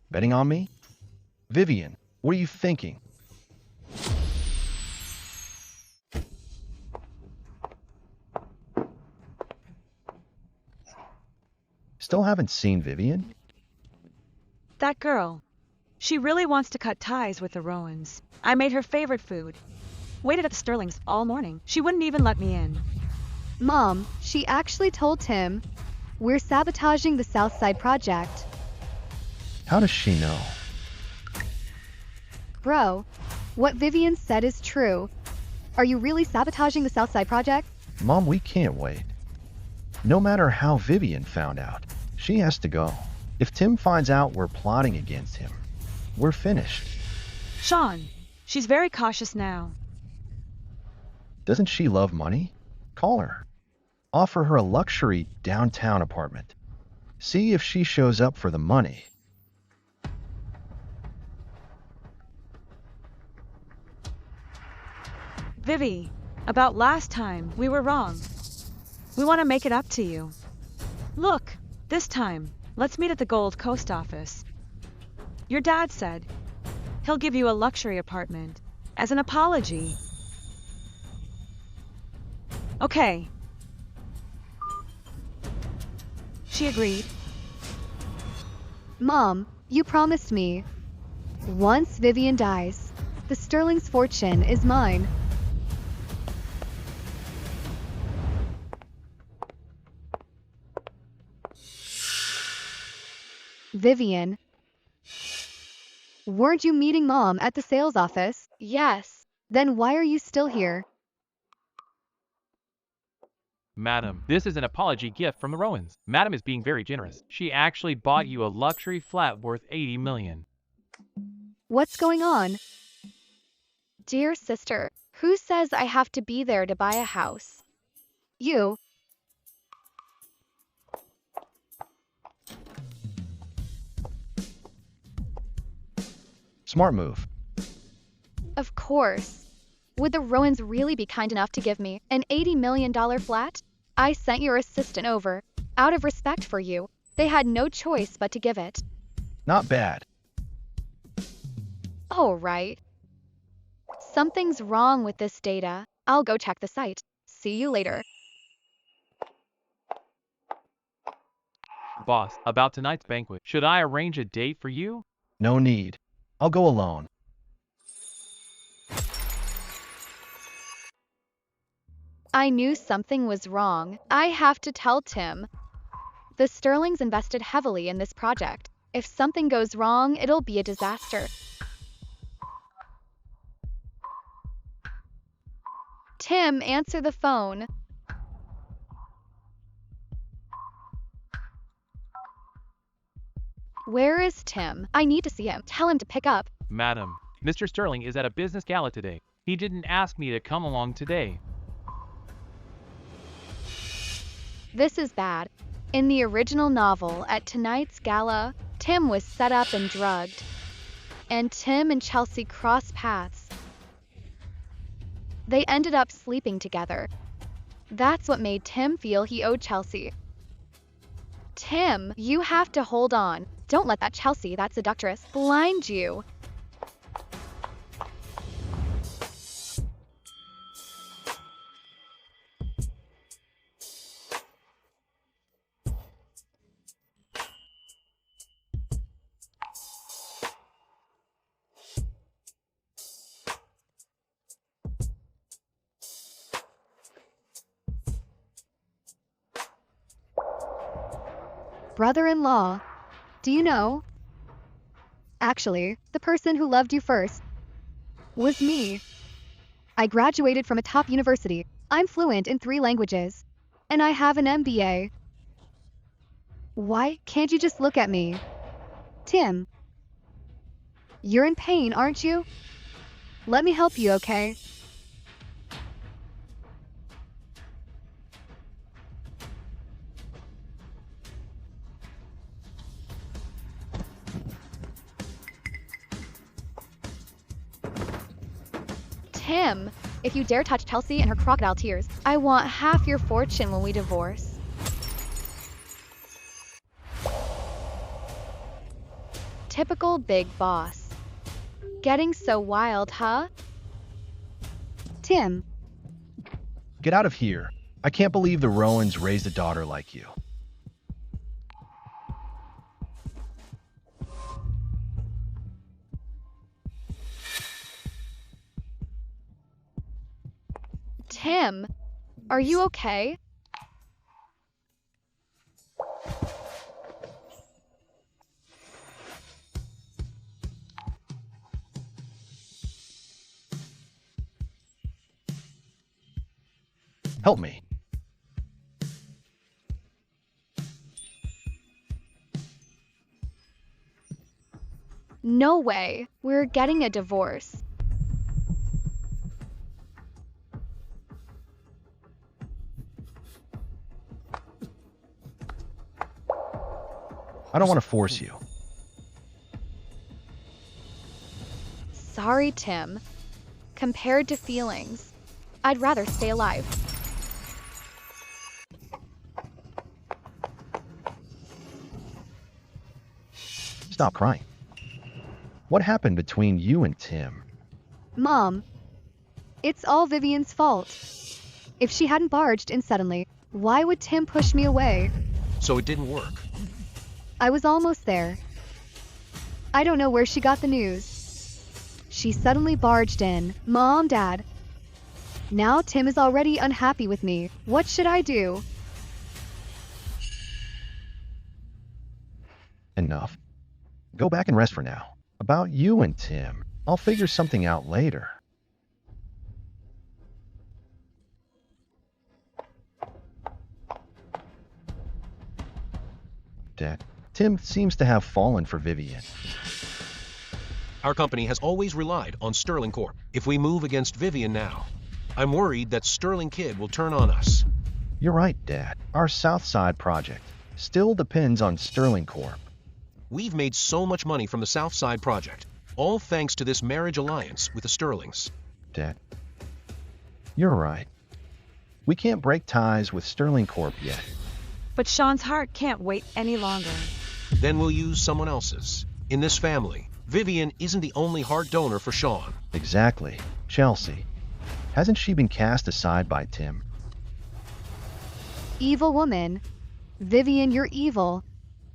Betting on me? Vivian, what are you thinking? Still haven't seen Vivian? That girl. She really wants to cut ties with the Rowans. I made her favorite food. Waited at the Sterlings all morning. She wouldn't even let me in. Mom, she actually told Tim, we're sabotaging the Southside Project. How does she know? Bro, what Vivian said is true. Are you really sabotaging the Southside Project? Mom, we can't wait. No matter how Vivian found out, she has to go. If Tim finds out we're plotting against him, we're finished. Sean, she's very cautious now. Doesn't she love money? Call her. Offer her a luxury downtown apartment. See if she shows up for the money. Vivi, about last time, we were wrong. We want to make it up to you. Look, this time, let's meet at the Gold Coast office. Your dad said he'll give you a luxury apartment as an apology. Okay. She agreed. Mom, you promised me. Once Vivian dies, the Sterling's fortune is mine. Vivian. Weren't you meeting Mom at the sales office? Yes. Then why are you still here? Madam, this is an apology gift from the Rowans. Madam is being very generous. She actually bought you a luxury flat worth 80 million. What's going on? Dear sister, who says I have to be there to buy a house? You. Smart move. Of course. Would the Rowans really be kind enough to give me an $80 million flat? I sent your assistant over. Out of respect for you, they had no choice but to give it. Not bad. Oh, right. Something's wrong with this data. I'll go check the site. See you later. Boss, about tonight's banquet, should I arrange a date for you? No need. I'll go alone. I knew something was wrong. I have to tell Tim. The Sterlings invested heavily in this project. If something goes wrong, it'll be a disaster. Tim, answer the phone. Where is Tim? I need to see him. Tell him to pick up. Madam, Mr. Sterling is at a business gala today. He didn't ask me to come along today. This is bad. In the original novel, at tonight's gala, Tim was set up and drugged. And Tim and Chelsea crossed paths. They ended up sleeping together. That's what made Tim feel he owed Chelsea. Tim, you have to hold on. Don't let that Chelsea, that seductress, blind you. Brother-in-law, do you know? Actually, the person who loved you first was me. I graduated from a top university. I'm fluent in 3 languages. And I have an MBA. Why can't you just look at me? Tim, you're in pain, aren't you? Let me help you, okay? Tim, if you dare touch Chelsea and her crocodile tears, I want half your fortune when we divorce. Typical big boss. Getting so wild, huh? Tim. Get out of here. I can't believe the Rowans raised a daughter like you. Tim, are you okay? Help me. No way. We're getting a divorce. I don't want to force you. Sorry, Tim. Compared to feelings, I'd rather stay alive. Stop crying. What happened between you and Tim? Mom, it's all Vivian's fault. If she hadn't barged in suddenly, why would Tim push me away? So it didn't work. I was almost there. I don't know where she got the news. She suddenly barged in. Mom, Dad. Now Tim is already unhappy with me. What should I do? Enough. Go back and rest for now. About you and Tim, I'll figure something out later. Dad, Tim seems to have fallen for Vivian. Our company has always relied on Sterling Corp. If we move against Vivian now, I'm worried that Sterling Kid will turn on us. You're right, Dad. Our Southside project still depends on Sterling Corp. We've made so much money from the Southside project, all thanks to this marriage alliance with the Sterlings. Dad, you're right. We can't break ties with Sterling Corp yet. But Sean's heart can't wait any longer. Then we'll use someone else's. In this family, Vivian isn't the only heart donor for Sean. Exactly. Chelsea. Hasn't she been cast aside by Tim? Evil woman. Vivian, you're evil.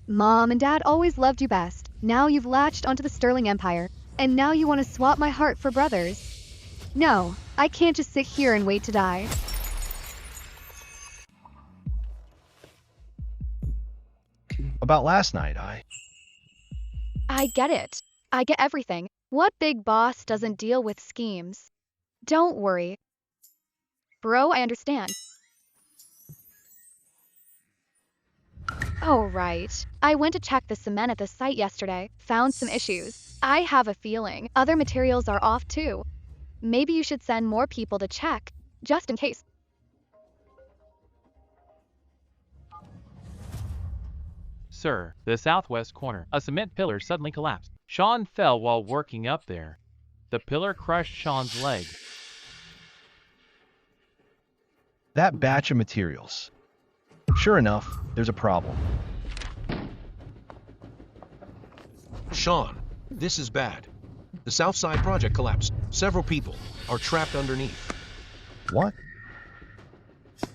Mom and Dad always loved you best. Now you've latched onto the Sterling Empire, and now you want to swap my heart for brothers. No, I can't just sit here and wait to die. About last night, I get it. I get everything. What big boss doesn't deal with schemes? Don't worry. Bro, I understand. Oh, right. I went to check the cement at the site yesterday, found some issues. I have a feeling other materials are off too. Maybe you should send more people to check, just in case. Sir, the southwest corner, a cement pillar suddenly collapsed. Sean fell while working up there. The pillar crushed Sean's leg. that batch of materials. Sure enough, there's a problem. Sean, this is bad. The Southside project collapsed. Several people are trapped underneath. What?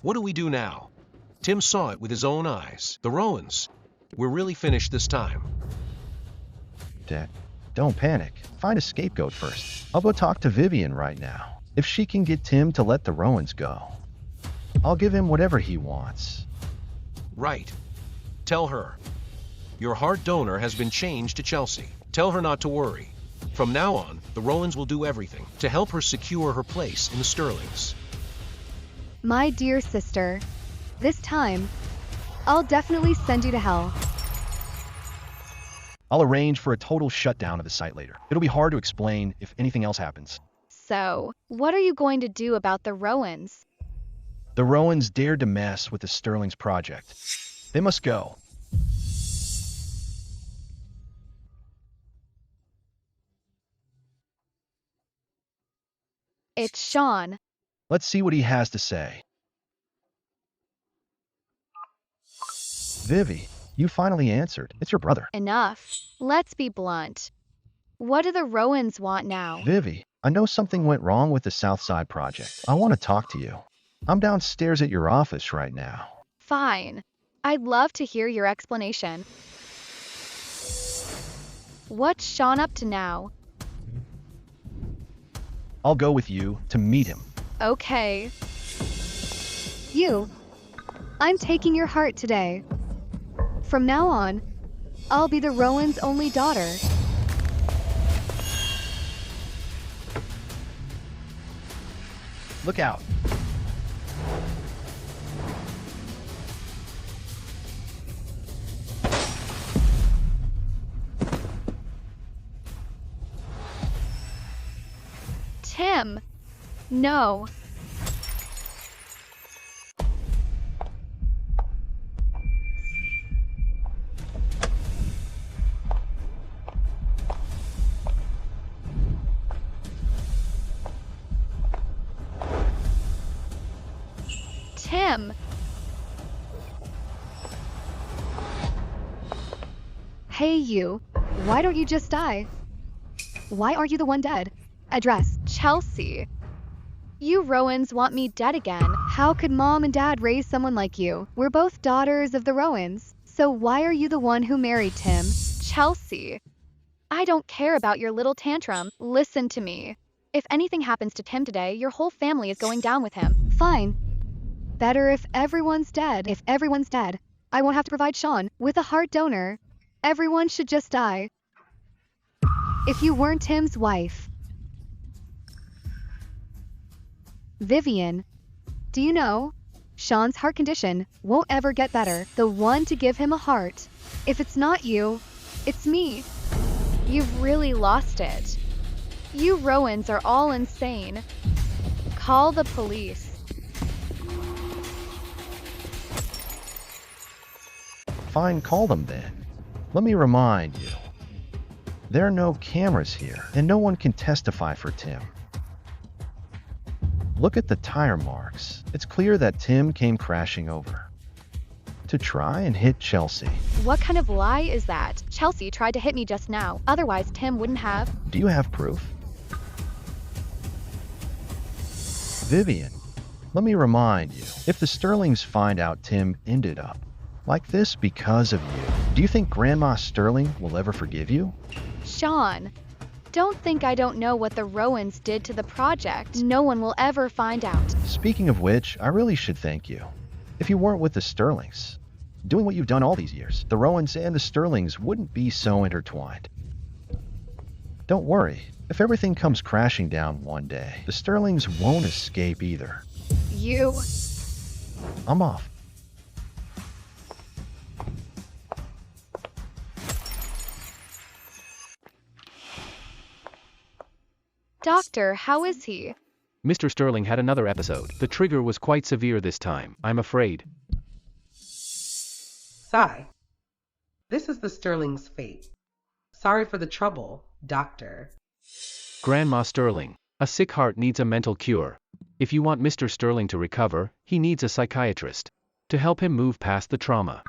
What do we do now? Tim saw it with his own eyes. The Rowans. We're really finished this time. Dad, don't panic. Find a scapegoat first. I'll go talk to Vivian right now. If she can get Tim to let the Rowans go, I'll give him whatever he wants. Right. Tell her. Your heart donor has been changed to Chelsea. Tell her not to worry. From now on, the Rowans will do everything to help her secure her place in the Sterlings. My dear sister, this time, I'll definitely send you to hell. I'll arrange for a total shutdown of the site later. It'll be hard to explain if anything else happens. So, what are you going to do about the Rowans? The Rowans dared to mess with the Sterling's project. They must go. It's Sean. Let's see what he has to say. Vivi, you finally answered. It's your brother. Enough. Let's be blunt. What do the Rowans want now? Vivi, I know something went wrong with the Southside project. I want to talk to you. I'm downstairs at your office right now. Fine. I'd love to hear your explanation. What's Sean up to now? I'll go with you to meet him. Okay. You. I'm taking your heart today. From now on, I'll be the Rowan's only daughter. Look out. Tim. No. Tim. Hey you, why don't you just die? Why aren't you the one dead? Address, Chelsea. You Rowans want me dead again. How could Mom and Dad raise someone like you? We're both daughters of the Rowans. So why are you the one who married Tim? Chelsea. I don't care about your little tantrum. Listen to me. If anything happens to Tim today, your whole family is going down with him. Fine. Better if everyone's dead. If everyone's dead, I won't have to provide Sean with a heart donor. Everyone should just die. If you weren't Tim's wife. Vivian, do you know? Sean's heart condition won't ever get better. The one to give him a heart. If it's not you, it's me. You've really lost it. You Rowans are all insane. Call the police. Fine, call them then. Let me remind you. There are no cameras here, and no one can testify for Tim. Look at the tire marks. It's clear that Tim came crashing over to try and hit Chelsea. What kind of lie is that? Chelsea tried to hit me just now. Otherwise, Tim wouldn't have. Do you have proof? Vivian, let me remind you, if the Sterlings find out Tim ended up like this because of you, do you think Grandma Sterling will ever forgive you? Sean, don't think I don't know what the Rowans did to the project. No one will ever find out. Speaking of which, I really should thank you. If you weren't with the Sterlings, doing what you've done all these years, the Rowans and the Sterlings wouldn't be so intertwined. Don't worry, if everything comes crashing down one day, the Sterlings won't escape either. You... I'm off. Doctor, how is he? Mr. Sterling had another episode. The trigger was quite severe this time, I'm afraid. Sigh. This is the Sterling's fate. Sorry for the trouble, Doctor. Grandma Sterling. A sick heart needs a mental cure. If you want Mr. Sterling to recover, he needs a psychiatrist to help him move past the trauma.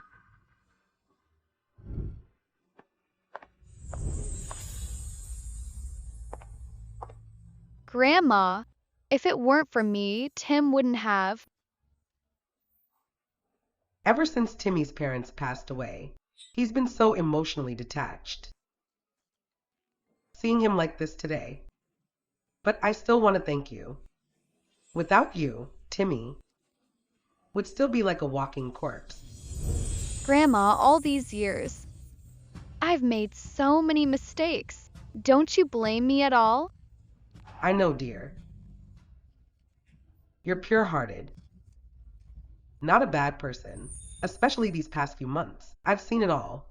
Grandma, if it weren't for me, Tim wouldn't have. Ever since Timmy's parents passed away, he's been so emotionally detached. Seeing him like this today. But I still want to thank you. Without you, Timmy would still be like a walking corpse. Grandma, all these years, I've made so many mistakes. Don't you blame me at all? I know, dear. You're pure-hearted. Not a bad person, especially these past few months. I've seen it all.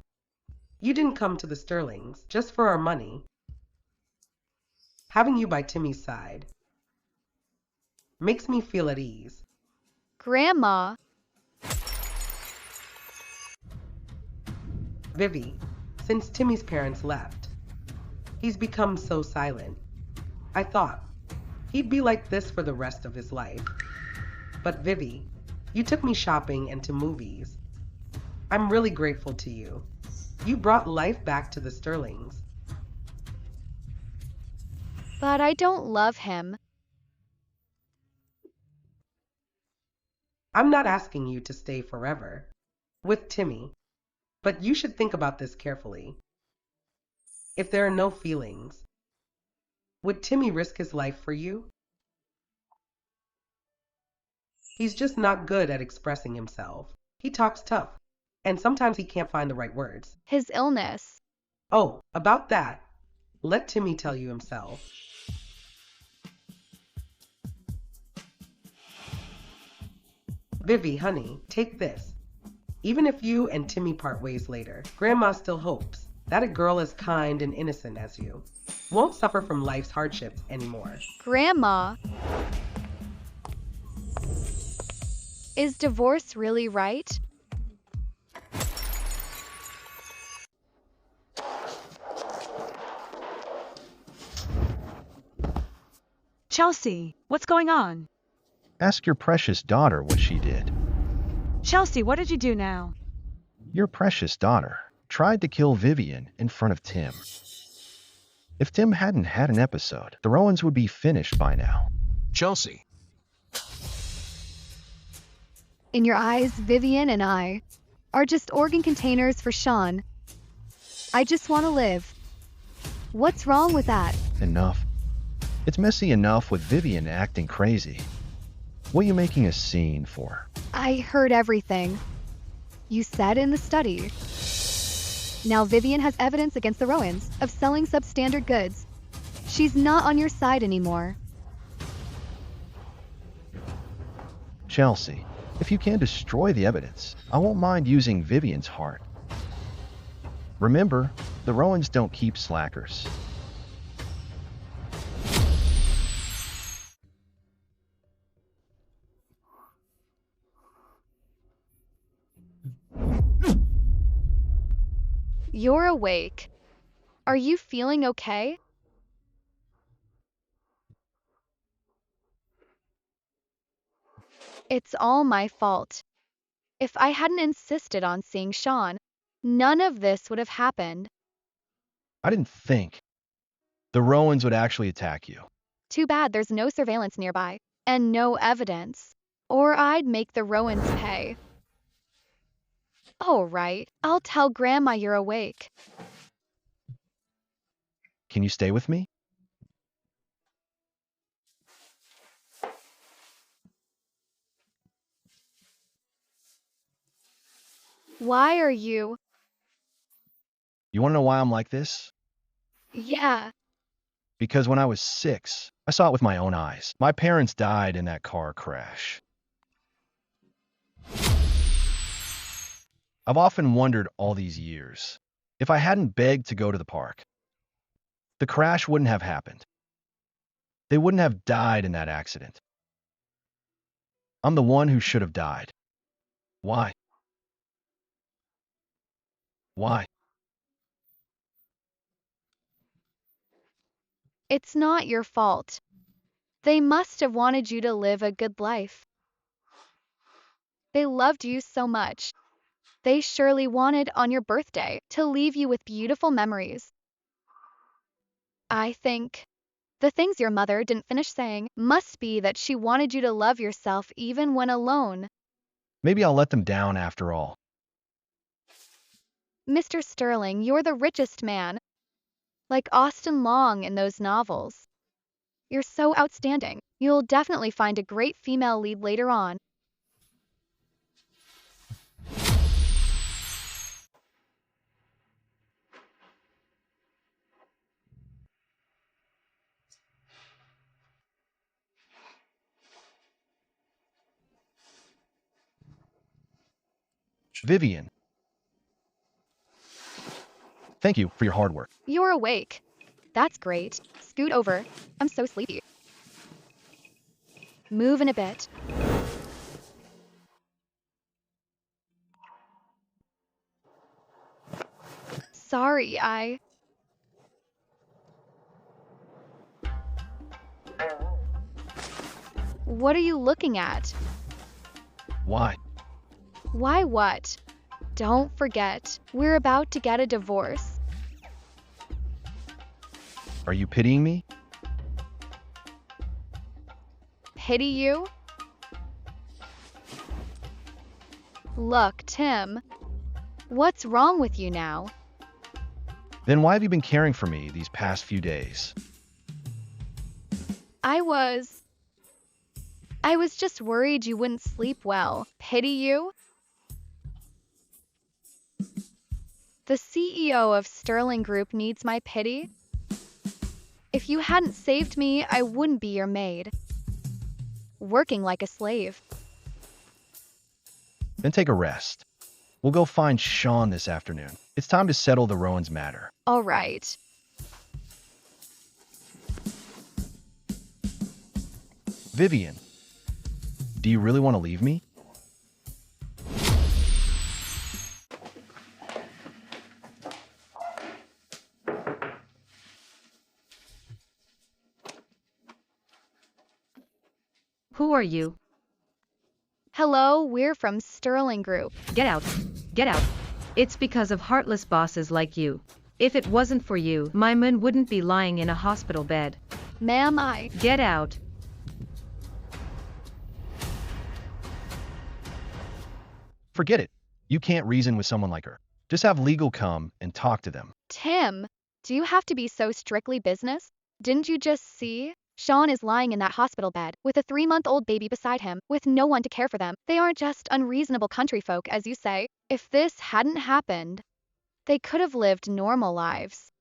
You didn't come to the Sterlings just for our money. Having you by Timmy's side makes me feel at ease. Grandma. Vivi, since Timmy's parents left, he's become so silent. I thought he'd be like this for the rest of his life. But Vivi, you took me shopping and to movies. I'm really grateful to you. You brought life back to the Sterlings. But I don't love him. I'm not asking you to stay forever with Timmy, but you should think about this carefully. If there are no feelings, would Timmy risk his life for you? He's just not good at expressing himself. He talks tough, and sometimes he can't find the right words. His illness. Oh, about that, let Timmy tell you himself. Vivi, honey, take this. Even if you and Timmy part ways later, Grandma still hopes that a girl as kind and innocent as you won't suffer from life's hardships anymore. Grandma. Is divorce really right? Chelsea, what's going on? Ask your precious daughter what she did. Chelsea, what did you do now? Your precious daughter tried to kill Vivian in front of Tim. If Tim hadn't had an episode, the Rowans would be finished by now. Chelsea. In your eyes, Vivian and I are just organ containers for Sean. I just want to live. What's wrong with that? Enough. It's messy enough with Vivian acting crazy. What are you making a scene for? I heard everything. You said in the study. Now Vivian has evidence against the Rowans of selling substandard goods. She's not on your side anymore. Chelsea, if you can destroy the evidence, I won't mind using Vivian's heart. Remember, the Rowans don't keep slackers. You're awake. Are you feeling okay? It's all my fault. If I hadn't insisted on seeing Sean, none of this would have happened. I didn't think the Rowans would actually attack you. Too bad there's no surveillance nearby, and no evidence. Or I'd make the Rowans pay. All right, I'll tell Grandma you're awake. Can you stay with me? Why are you? You want to know why I'm like this? Yeah. Because when I was 6, I saw it with my own eyes. My parents died in that car crash. I've often wondered all these years, if I hadn't begged to go to the park, the crash wouldn't have happened. They wouldn't have died in that accident. I'm the one who should have died. Why? Why? It's not your fault. They must have wanted you to live a good life. They loved you so much. They surely wanted on your birthday to leave you with beautiful memories. I think the things your mother didn't finish saying must be that she wanted you to love yourself even when alone. Maybe I'll let them down after all. Mr. Sterling, you're the richest man. Like Austen Long in those novels. You're so outstanding. You'll definitely find a great female lead later on. Vivian. Thank you for your hard work. You're awake. That's great. Scoot over. I'm so sleepy. Move in a bit. Sorry, What are you looking at? Why? Why what? Don't forget, we're about to get a divorce. Are you pitying me? Pity you? Look, Tim. What's wrong with you now? Then why have you been caring for me these past few days? I was just worried you wouldn't sleep well. Pity you? The CEO of Sterling Group needs my pity? If you hadn't saved me, I wouldn't be your maid. Working like a slave. Then take a rest. We'll go find Sean this afternoon. It's time to settle the Rowans matter. All right. Vivian, do you really want to leave me? Who are you? Hello, we're from Sterling Group. Get out. Get out. It's because of heartless bosses like you. If it wasn't for you, my man wouldn't be lying in a hospital bed. Ma'am, Get out. Forget it. You can't reason with someone like her. Just have legal come and talk to them. Tim, Do you have to be so strictly business? Didn't you just see? Sean is lying in that hospital bed with a 3-month-old baby beside him, with no one to care for them. They aren't just unreasonable country folk, as you say. If this hadn't happened, they could have lived normal lives.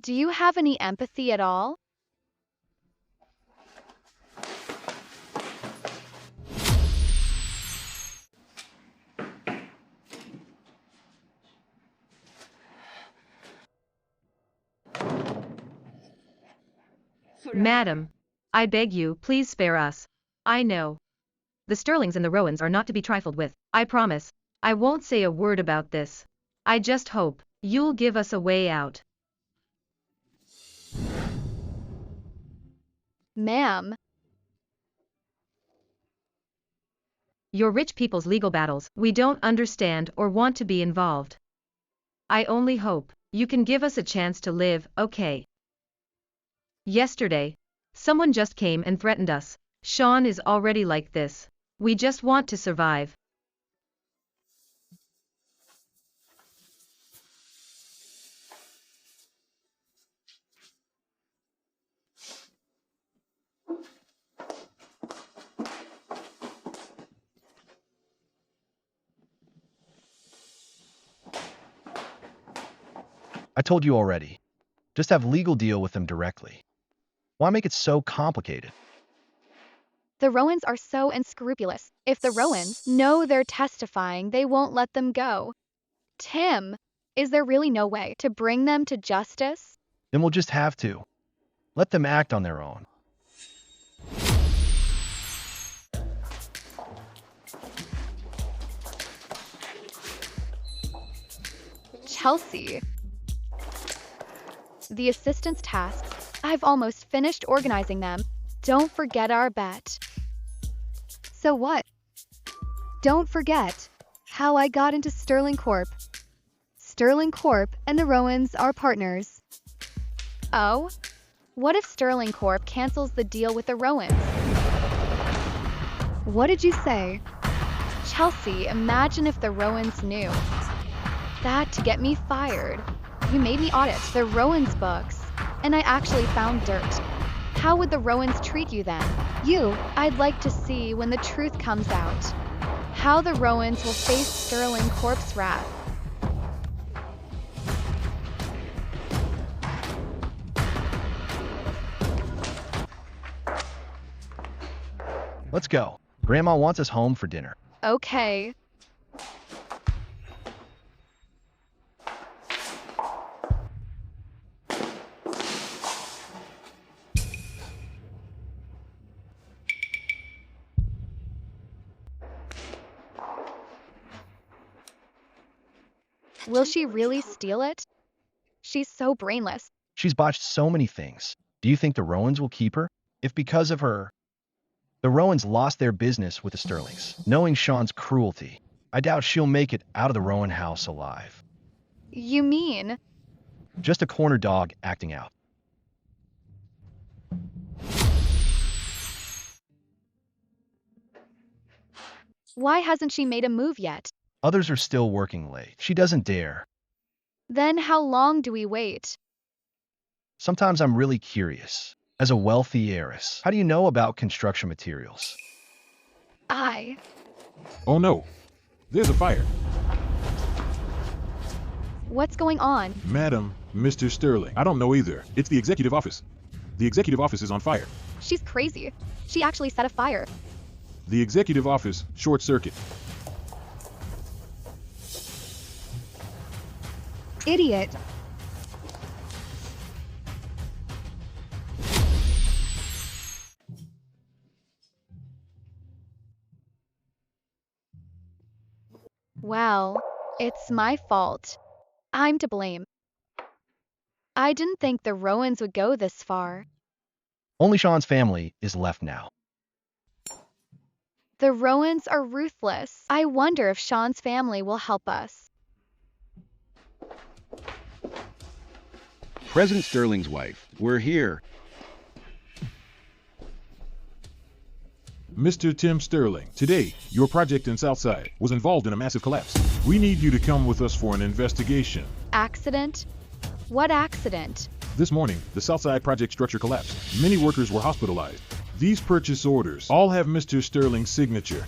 Do you have any empathy at all? Madam, I beg you, please spare us. I know. The Sterlings and the Rowans are not to be trifled with. I promise. I won't say a word about this. I just hope you'll give us a way out. Ma'am. Your rich people's legal battles, we don't understand or want to be involved. I only hope you can give us a chance to live, okay? Yesterday, someone just came and threatened us. Sean is already like this. We just want to survive. I told you already. Just have legal deal with them directly. Why make it so complicated? The Rowans are so unscrupulous. If the Rowans know they're testifying, they won't let them go. Tim, is there really no way to bring them to justice? Then we'll just have to. Let them act on their own. Chelsea. The assistant's tasks, I've almost finished organizing them. Don't forget our bet. So what? Don't forget how I got into Sterling Corp. Sterling Corp and the Rowans are partners. Oh? What if Sterling Corp cancels the deal with the Rowans? What did you say? Chelsea, imagine if the Rowans knew. That'd get me fired. You made me audit the Rowans books, and I actually found dirt. How would the Rowans treat you then? I'd like to see when the truth comes out. How the Rowans will face Sterling Corp's wrath. Let's go. Grandma wants us home for dinner. Okay. Will she really steal it? She's so brainless. She's botched so many things. Do you think the Rowans will keep her? If because of her, the Rowans lost their business with the Sterlings, knowing Sean's cruelty, I doubt she'll make it out of the Rowan house alive. You mean? Just a corner dog acting out. Why hasn't she made a move yet? Others are still working late. She doesn't dare. Then how long do we wait? Sometimes I'm really curious. As a wealthy heiress, how do you know about construction materials? Oh no, there's a fire. What's going on? Madam, Mr. Sterling, I don't know either. It's the executive office. The executive office is on fire. She's crazy. She actually set a fire. The executive office, short circuit. Idiot. Well, it's my fault. I'm to blame. I didn't think the Rowans would go this far. Only Sean's family is left now. The Rowans are ruthless. I wonder if Sean's family will help us. President Sterling's wife, we're here. Mr. Tim Sterling, today, your project in Southside was involved in a massive collapse. We need you to come with us for an investigation. Accident? What accident? This morning, the Southside project structure collapsed. Many workers were hospitalized. These purchase orders all have Mr. Sterling's signature.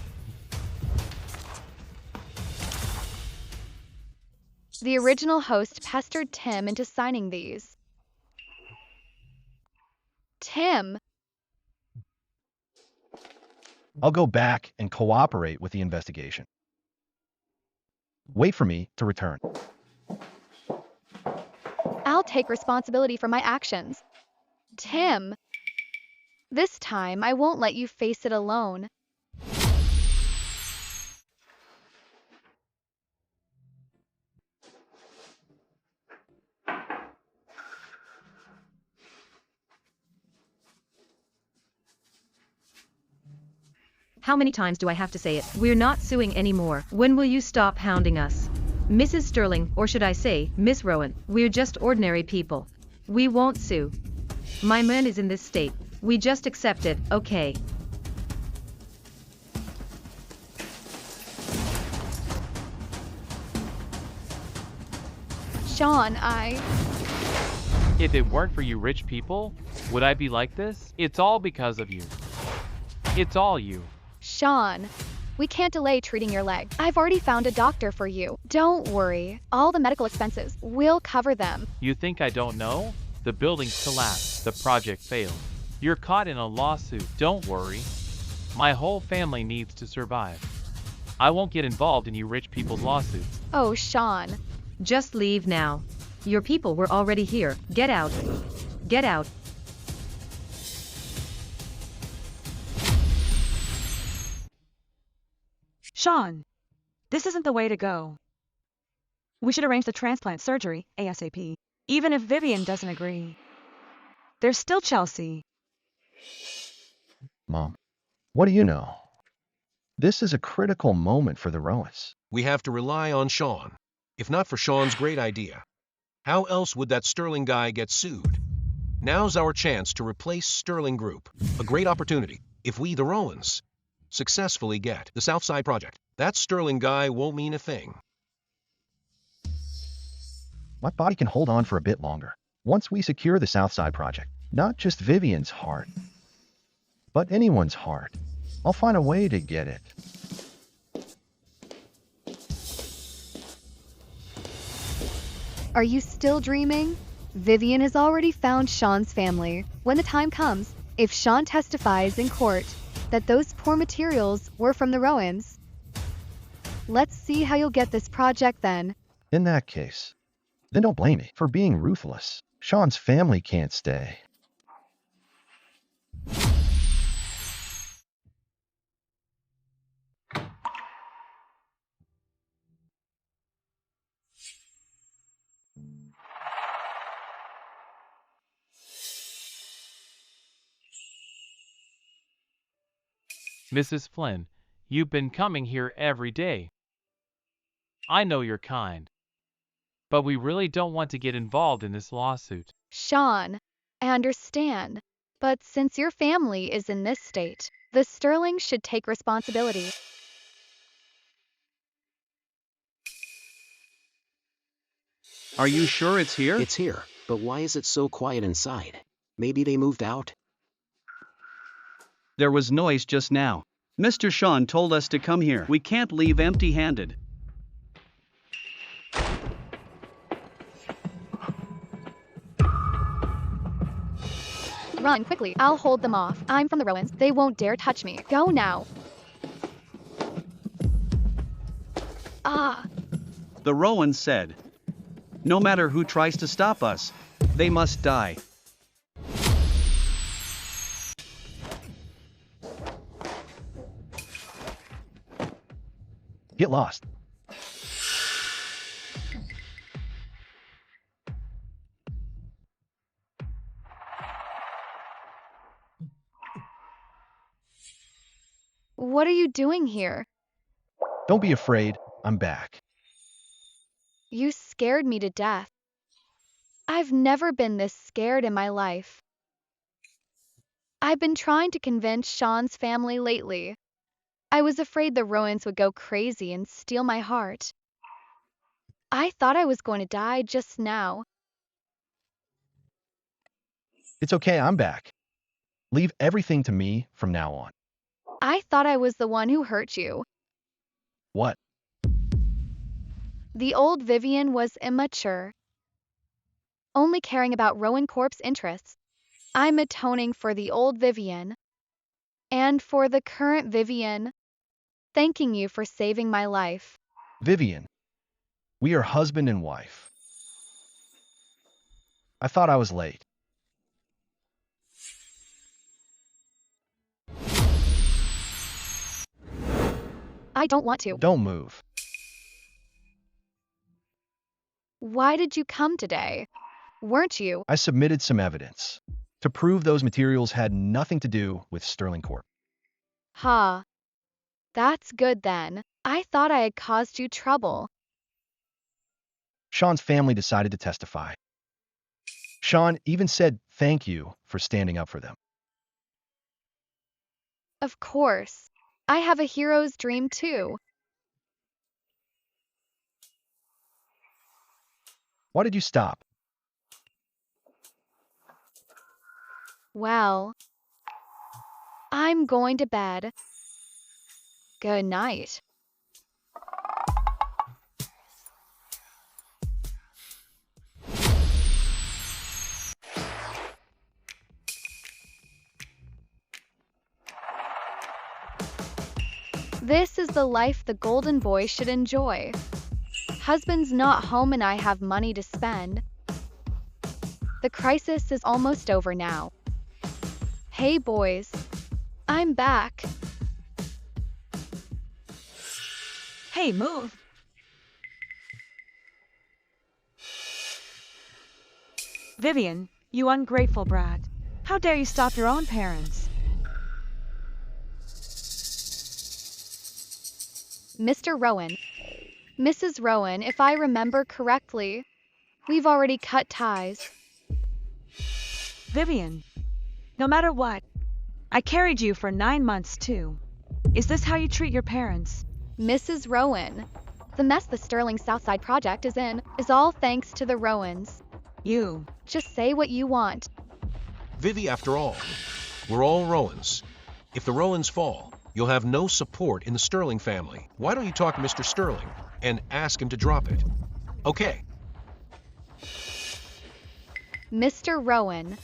The original host pestered Tim into signing these. Tim, I'll go back and cooperate with the investigation. Wait for me to return. I'll take responsibility for my actions. Tim, this time I won't let you face it alone. How many times do I have to say it? We're not suing anymore. When will you stop hounding us? Mrs. Sterling, or should I say, Miss Rowan, we're just ordinary people. We won't sue. My man is in this state. We just accept it, okay? Sean, If it weren't for you rich people, would I be like this? It's all because of you. It's all you. Sean, we can't delay treating your leg. I've already found a doctor for you. Don't worry. All the medical expenses, we'll cover them. You think I don't know? The building's collapsed. The project failed. You're caught in a lawsuit. Don't worry. My whole family needs to survive. I won't get involved in you rich people's lawsuits. Oh, Sean. Just leave now. Your people were already here. Get out. Get out. Sean, this isn't the way to go. We should arrange the transplant surgery ASAP, even if Vivian doesn't agree. There's still Chelsea. Mom, what do you know? This is a critical moment for the Rowans. We have to rely on Sean. If not for Sean's great idea, how else would that Sterling guy get sued? Now's our chance to replace Sterling Group. A great opportunity. If we, the Rowans, successfully get the Southside project, that Sterling guy won't mean a thing. My body can hold on for a bit longer. Once we secure the Southside project, not just Vivian's heart, but anyone's heart, I'll find a way to get it. Are you still dreaming? Vivian has already found Sean's family. When the time comes, if Sean testifies in court that those poor materials were from the Rowans, let's see how you'll get this project then. In that case, then don't blame me for being ruthless. Sean's family can't stay. Mrs. Flynn, you've been coming here every day. I know you're kind, but we really don't want to get involved in this lawsuit. Sean, I understand, but since your family is in this state, the Sterlings should take responsibility. Are you sure it's here? It's here, but why is it so quiet inside? Maybe they moved out? There was noise just now. Mr. Sean told us to come here. We can't leave empty-handed. Run quickly. I'll hold them off. I'm from the Rowans. They won't dare touch me. Go now. Ah. The Rowans said, no matter who tries to stop us, they must die. Get lost. What are you doing here? Don't be afraid. I'm back. You scared me to death. I've never been this scared in my life. I've been trying to convince Sean's family lately. I was afraid the Rowans would go crazy and steal my heart. I thought I was going to die just now. It's okay, I'm back. Leave everything to me from now on. I thought I was the one who hurt you. What? The old Vivian was immature, only caring about Rowan Corp's interests. I'm atoning for the old Vivian. And for the current Vivian, thanking you for saving my life. Vivian, we are husband and wife. I thought I was late. I don't want to. Don't move. Why did you come today? Weren't you? I submitted some evidence to prove those materials had nothing to do with Sterling Corp. Ha. That's good then. I thought I had caused you trouble. Sean's family decided to testify. Sean even said thank you for standing up for them. Of course. I have a hero's dream too. Why did you stop? Well, I'm going to bed. Good night. This is the life the golden boy should enjoy. Husband's not home and I have money to spend. The crisis is almost over now. Hey boys, I'm back. Hey, move. Vivian, you ungrateful brat. How dare you stop your own parents? Mr. Rowan. Mrs. Rowan, if I remember correctly, we've already cut ties. Vivian, no matter what, I carried you for 9 months too. Is this how you treat your parents? Mrs. Rowan, the mess the Sterling Southside project is in is all thanks to the Rowans. You. Just say what you want. Vivi, after all, we're all Rowans. If the Rowans fall, you'll have no support in the Sterling family. Why don't you talk to Mr. Sterling and ask him to drop it? Okay. Mr. Rowan,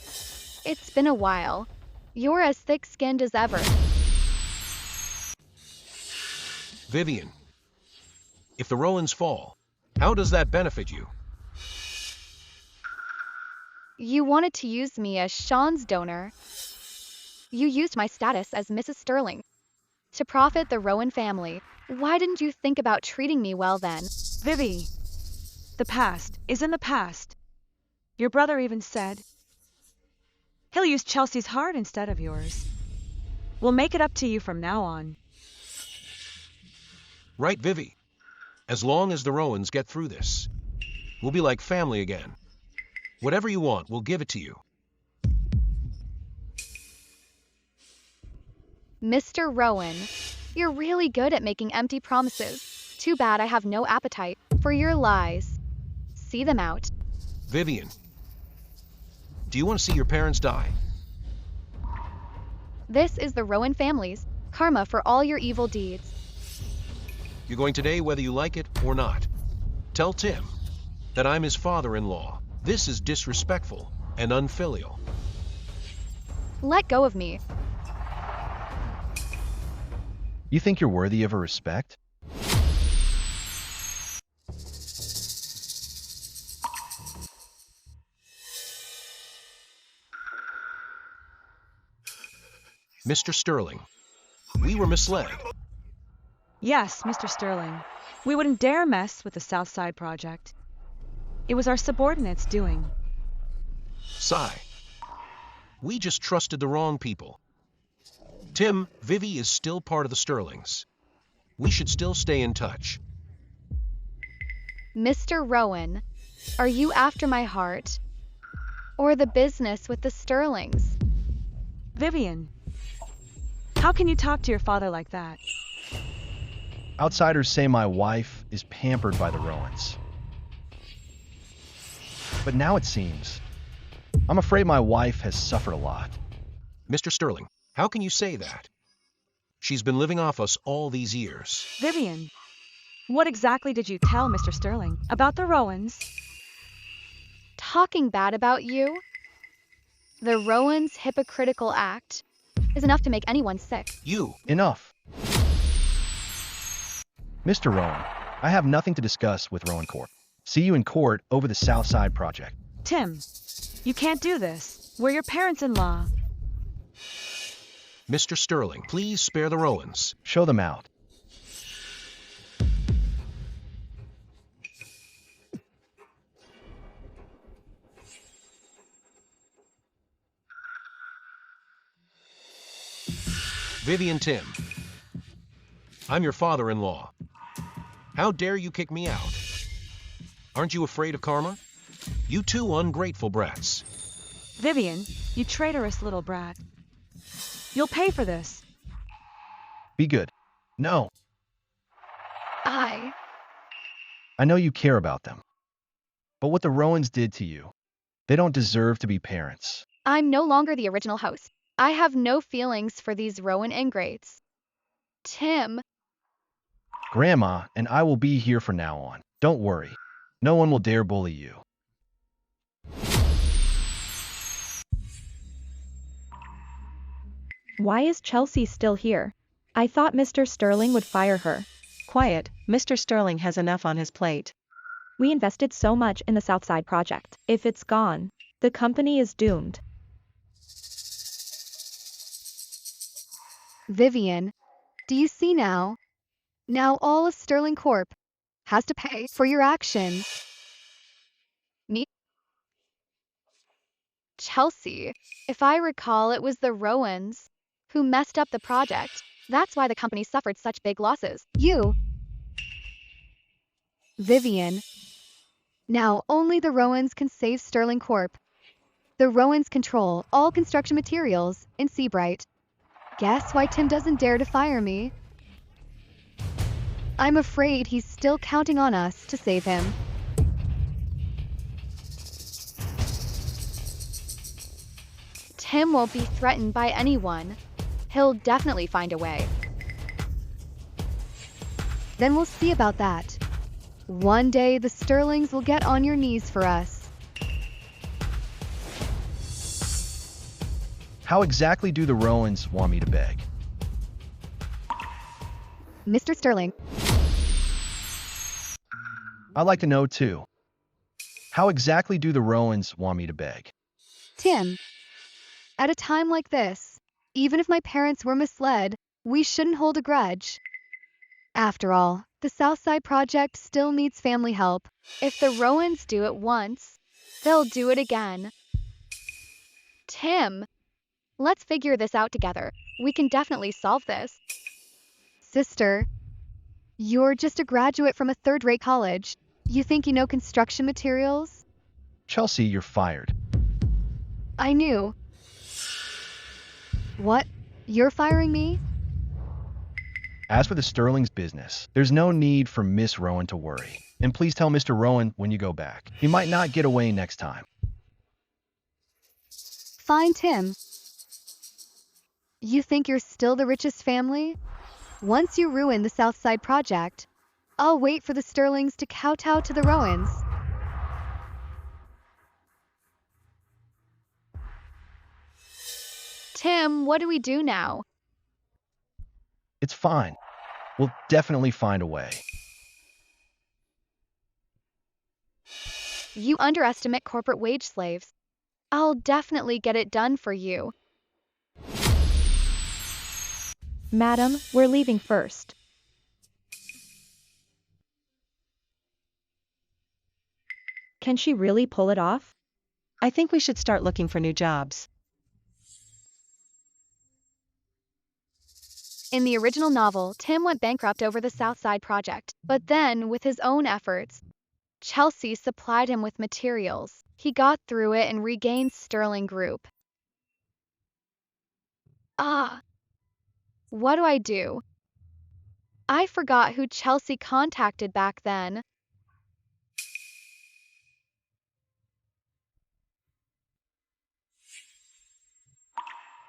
it's been a while. You're as thick-skinned as ever. Vivian, if the Rowans fall, how does that benefit you? You wanted to use me as Sean's donor. You used my status as Mrs. Sterling to profit the Rowan family. Why didn't you think about treating me well then? Vivi, the past is in the past. Your brother even said he'll use Chelsea's heart instead of yours. We'll make it up to you from now on. Right, Vivi. As long as the Rowans get through this, we'll be like family again. Whatever you want, we'll give it to you. Mr. Rowan, you're really good at making empty promises. Too bad I have no appetite for your lies. See them out. Vivian, do you want to see your parents die? This is the Rowan family's karma for all your evil deeds. You're going today whether you like it or not. Tell Tim that I'm his father-in-law. This is disrespectful and unfilial. Let go of me. You think you're worthy of her respect? Mr. Sterling, we were misled. Yes, Mr. Sterling. We wouldn't dare mess with the Southside project. It was our subordinates' doing. Sigh. We just trusted the wrong people. Tim, Vivi is still part of the Sterlings. We should still stay in touch. Mr. Rowan, are you after my heart? Or the business with the Sterlings? Vivian, how can you talk to your father like that? Outsiders say my wife is pampered by the Rowans. But now it seems I'm afraid my wife has suffered a lot. Mr. Sterling, how can you say that? She's been living off us all these years. Vivian, what exactly did you tell Mr. Sterling about the Rowans? Talking bad about you? The Rowan's hypocritical act is enough to make anyone sick. You! Enough. Mr. Rowan, I have nothing to discuss with Rowan Corp. See you in court over the Southside project. Tim, you can't do this. We're your parents-in-law. Mr. Sterling, please spare the Rowans. Show them out. Vivian Tim, I'm your father-in-law. How dare you kick me out? Aren't you afraid of karma? You two ungrateful brats. Vivian, you traitorous little brat. You'll pay for this. Be good. No. I know you care about them. But what the Rowans did to you, they don't deserve to be parents. I'm no longer the original host. I have no feelings for these Rowan ingrates. Tim. Grandma and I will be here from now on. Don't worry. No one will dare bully you. Why is Chelsea still here? I thought Mr. Sterling would fire her. Quiet, Mr. Sterling has enough on his plate. We invested so much in the Southside project. If it's gone, the company is doomed. Vivian, do you see now? Now all of Sterling Corp has to pay for your actions. Me? Chelsea, if I recall, it was the Rowans who messed up the project. That's why the company suffered such big losses. You. Vivian. Now only the Rowans can save Sterling Corp. The Rowans control all construction materials in Seabright. Guess why Tim doesn't dare to fire me? I'm afraid he's still counting on us to save him. Tim won't be threatened by anyone. He'll definitely find a way. Then we'll see about that. One day the Sterlings will get on your knees for us. How exactly do the Rowans want me to beg? Mr. Sterling. I'd like to know too. How exactly do the Rowans want me to beg? Tim, at a time like this, even if my parents were misled, we shouldn't hold a grudge. After all, the Southside project still needs family help. If the Rowans do it once, they'll do it again. Tim, let's figure this out together. We can definitely solve this. Sister, you're just a graduate from a third-rate college. You think you know construction materials? Chelsea, you're fired. I knew. What? You're firing me? As for the Sterling's business, there's no need for Miss Rowan to worry. And please tell Mr. Rowan when you go back. He might not get away next time. Fine, Tim. You think you're still the richest family? Once you ruin the Southside project, I'll wait for the Sterlings to kowtow to the Rowans. Tim, what do we do now? It's fine. We'll definitely find a way. You underestimate corporate wage slaves. I'll definitely get it done for you. Madam, we're leaving first. Can she really pull it off? I think we should start looking for new jobs. In the original novel, Tim went bankrupt over the Southside project, but then, with his own efforts, Chelsea supplied him with materials. He got through it and regained Sterling Group. What do I do? I forgot who Chelsea contacted back then.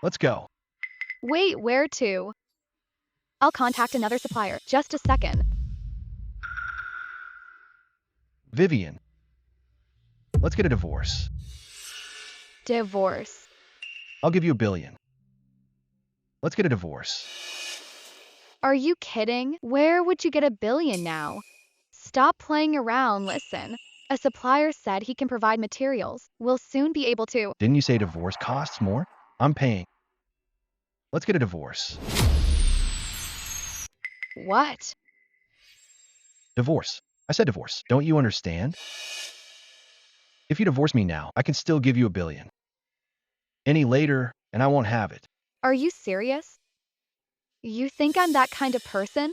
Let's go. Wait, where to? I'll contact another supplier. Just a second. Vivian, let's get a divorce. Divorce. I'll give you $1 billion. Let's get a divorce. Are you kidding? Where would you get $1 billion now? Stop playing around, listen. A supplier said he can provide materials. We'll soon be able to. Didn't you say divorce costs more? I'm paying. Let's get a divorce. What? Divorce. I said divorce. Don't you understand? If you divorce me now, I can still give you $1 billion. Any later, and I won't have it. Are you serious? You think I'm that kind of person?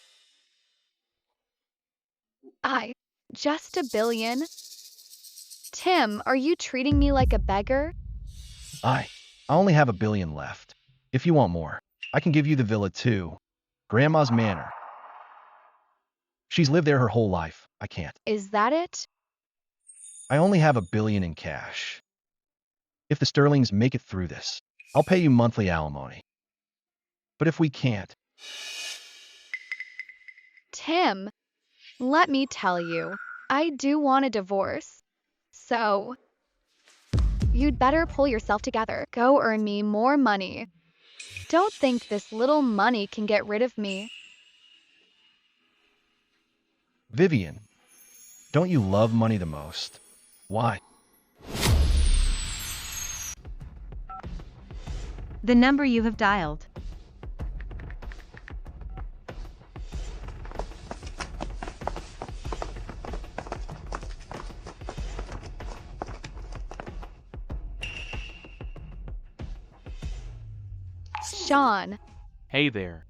Just $1 billion? Tim, are you treating me like a beggar? I only have $1 billion left. If you want more, I can give you the villa too. Grandma's manor. She's lived there her whole life. I can't. Is that it? I only have $1 billion in cash. If the Sterlings make it through this, I'll pay you monthly alimony. But if we can't... Tim, let me tell you, I do want a divorce. So, you'd better pull yourself together. Go earn me more money. Don't think this little money can get rid of me. Vivian, don't you love money the most? Why? The number you have dialed. Sean. Hey there.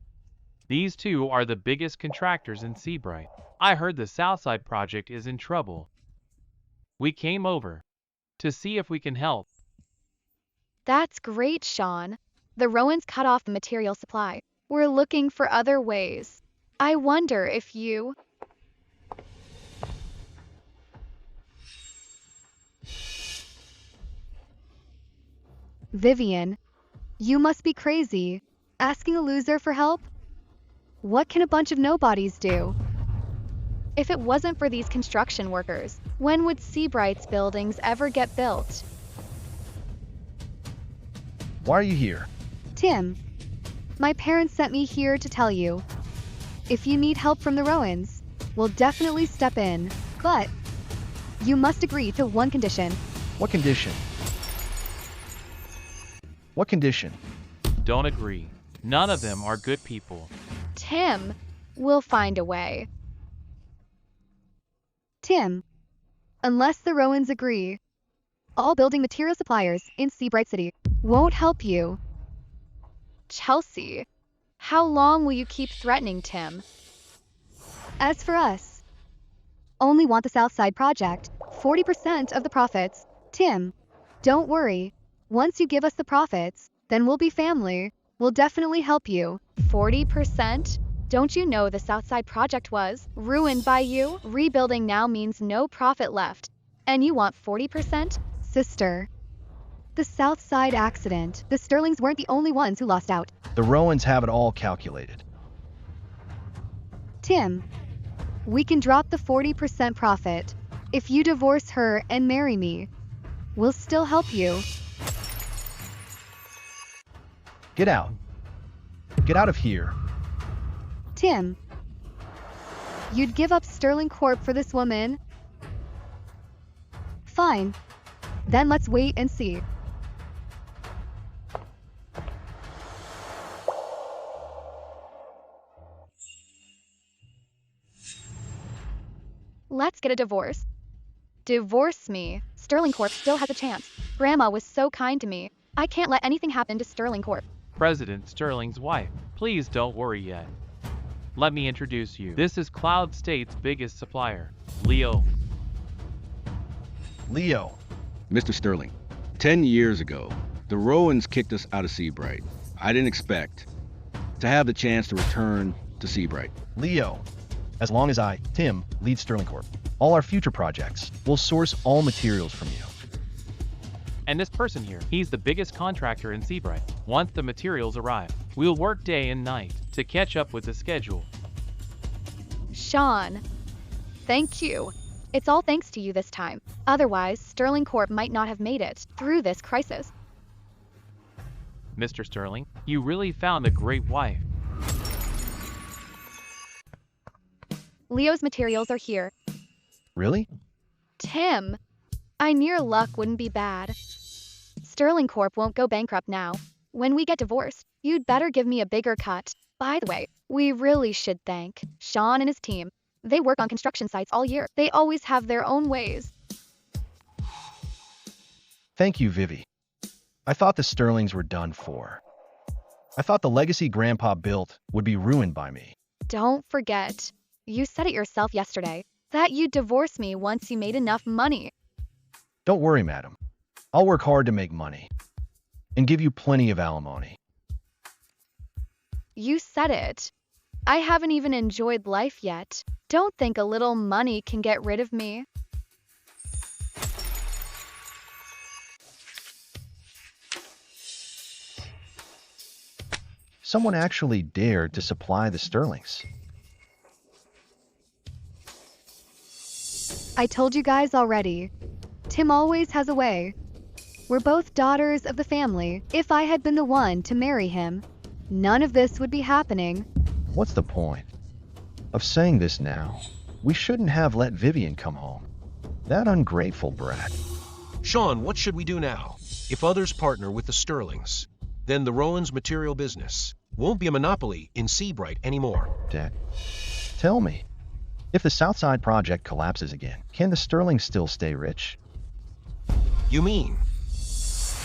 These two are the biggest contractors in Seabright. I heard the Southside project is in trouble. We came over to see if we can help. That's great, Sean. The Rowans cut off the material supply. We're looking for other ways. I wonder if you... Vivian, you must be crazy. Asking a loser for help? What can a bunch of nobodies do? If it wasn't for these construction workers, when would Seabright's buildings ever get built? Why are you here? Tim, my parents sent me here to tell you. If you need help from the Rowans, we'll definitely step in. But you must agree to one condition. What condition? What condition? Don't agree. None of them are good people. Tim, we'll find a way. Tim, unless the Rowans agree, all building material suppliers in Seabright City won't help you. Chelsea, how long will you keep threatening Tim? As for us, only want the Southside project, 40% of the profits. Tim, don't worry. Once you give us the profits, then we'll be family. We'll definitely help you. 40%? Don't you know the Southside project was ruined by you? Rebuilding now means no profit left. And you want 40%? Sister. The Southside accident. The Sterlings weren't the only ones who lost out. The Rowans have it all calculated. Tim, we can drop the 40% profit. If you divorce her and marry me, we'll still help you. Get out. Get out of here. Tim, you'd give up Sterling Corp for this woman? Fine. Then let's wait and see. Let's get a divorce. Divorce me. Sterling Corp still has a chance. Grandma was so kind to me. I can't let anything happen to Sterling Corp. President Sterling's wife. Please don't worry yet. Let me introduce you. This is Cloud State's biggest supplier, Leo. Leo. Mr. Sterling, 10 years ago, the Rowans kicked us out of Seabright. I didn't expect to have the chance to return to Seabright. Leo. As long as I, Tim, lead Sterling Corp, all our future projects will source all materials from you. And this person here, he's the biggest contractor in Seabright. Once the materials arrive, we'll work day and night to catch up with the schedule. Sean, thank you. It's all thanks to you this time. Otherwise, Sterling Corp might not have made it through this crisis. Mr. Sterling, you really found a great wife. Leo's materials are here. Really? Tim, I near luck wouldn't be bad. Sterling Corp won't go bankrupt now. When we get divorced, you'd better give me a bigger cut. By the way, we really should thank Sean and his team. They work on construction sites all year. They always have their own ways. Thank you, Vivi. I thought the Sterlings were done for. I thought the legacy Grandpa built would be ruined by me. Don't forget, you said it yourself yesterday, that you'd divorce me once you made enough money. Don't worry, madam. I'll work hard to make money and give you plenty of alimony. You said it. I haven't even enjoyed life yet. Don't think a little money can get rid of me. Someone actually dared to supply the Sterlings. I told you guys already. Tim always has a way. We're both daughters of the family. If I had been the one to marry him, none of this would be happening. What's the point of saying this now? We shouldn't have let Vivian come home. That ungrateful brat. Sean, what should we do now? If others partner with the Sterlings, then the Rowan's material business won't be a monopoly in Seabright anymore. Dad, tell me, if the Southside project collapses again, can the Sterlings still stay rich? You mean?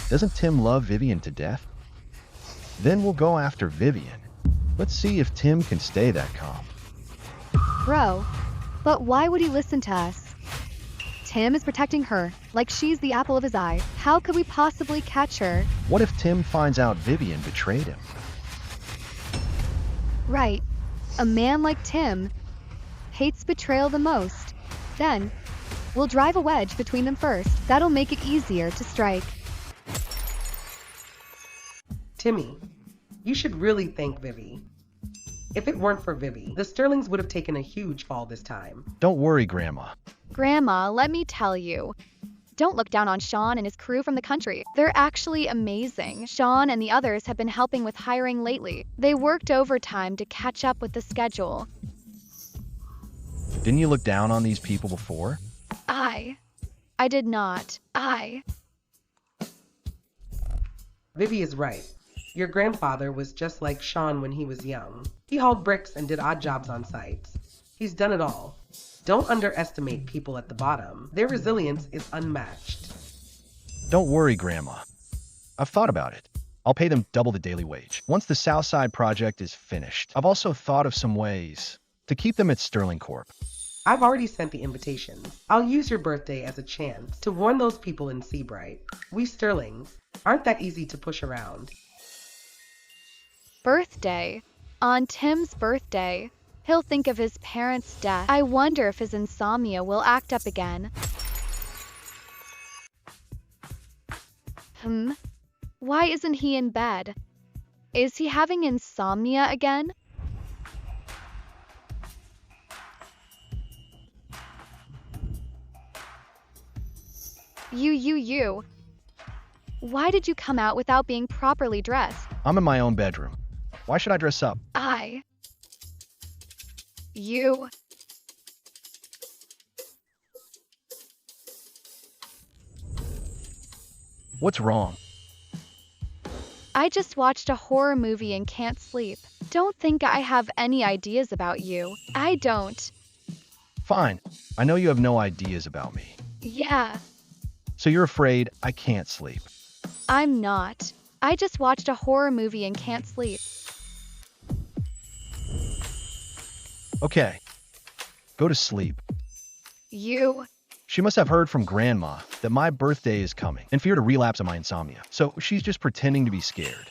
Doesn't Tim love Vivian to death? Then we'll go after Vivian. Let's see if Tim can stay that calm. Bro, but why would he listen to us? Tim is protecting her, like she's the apple of his eye. How could we possibly catch her? What if Tim finds out Vivian betrayed him? Right. A man like Tim hates betrayal the most. Then, we'll drive a wedge between them first. That'll make it easier to strike. Timmy, you should really thank Vivi. If it weren't for Vivi, the Sterlings would have taken a huge fall this time. Don't worry, Grandma. Grandma, let me tell you. Don't look down on Sean and his crew from the country. They're actually amazing. Sean and the others have been helping with hiring lately. They worked overtime to catch up with the schedule. Didn't you look down on these people before? I did not. Vivi is right. Your grandfather was just like Sean when he was young. He hauled bricks and did odd jobs on sites. He's done it all. Don't underestimate people at the bottom. Their resilience is unmatched. Don't worry, Grandma. I've thought about it. I'll pay them double the daily wage once the Southside project is finished. I've also thought of some ways to keep them at Sterling Corp. I've already sent the invitations. I'll use your birthday as a chance to warn those people in Seabright. We Sterlings aren't that easy to push around. Birthday. On Tim's birthday, he'll think of his parents' death. I wonder if his insomnia will act up again. Why isn't he in bed? Is he having insomnia again? You. Why did you come out without being properly dressed? I'm in my own bedroom. Why should I dress up? You. What's wrong? I just watched a horror movie and can't sleep. Don't think I have any ideas about you. I don't. Fine. I know you have no ideas about me. Yeah. So you're afraid I can't sleep. I'm not. I just watched a horror movie and can't sleep. Okay. Go to sleep. You. She must have heard from Grandma that my birthday is coming and feared a relapse of my insomnia. So she's just pretending to be scared.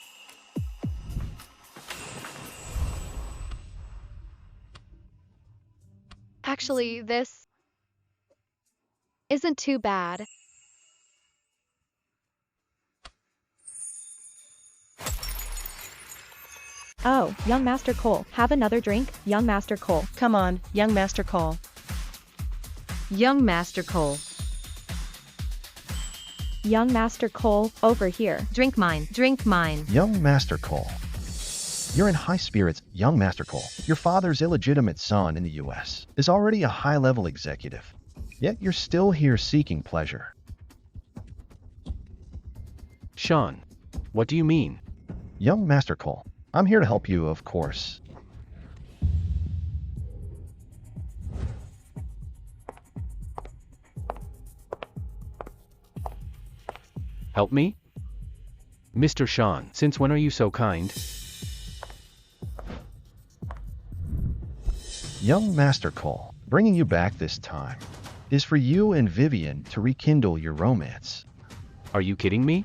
Actually, this isn't too bad. Oh, young Master Cole, have another drink, young Master Cole. Come on, young Master Cole. Young Master Cole. Young Master Cole, over here. Drink mine, drink mine. Young Master Cole. You're in high spirits, young Master Cole. Your father's illegitimate son in the U.S. is already a high-level executive. Yet you're still here seeking pleasure. Sean, what do you mean? Young Master Cole, I'm here to help you, of course. Help me? Mr. Sean, since when are you so kind? Young Master Cole, bringing you back this time is for you and Vivian to rekindle your romance. Are you kidding me?